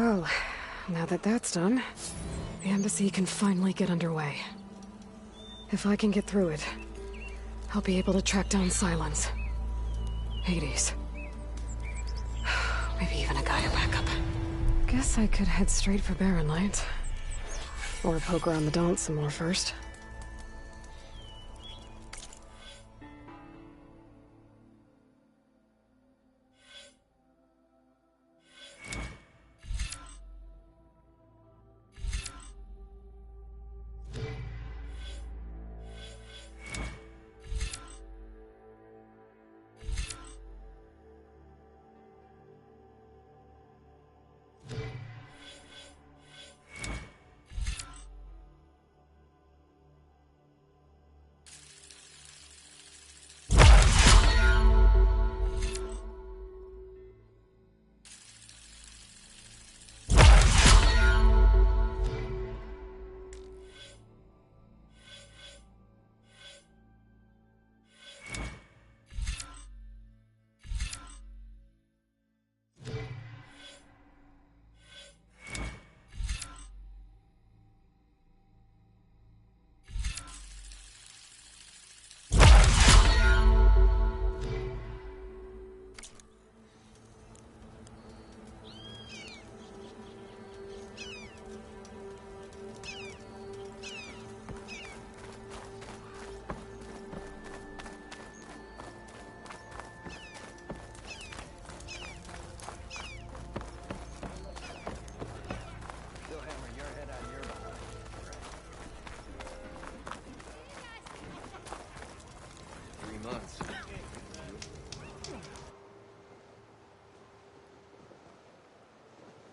Well, now that that's done, the embassy can finally get underway. If I can get through it, I'll be able to track down Silence, Hades, maybe even a guide or backup. Guess I could head straight for Barren Light. Or poke around the Daunt some more first.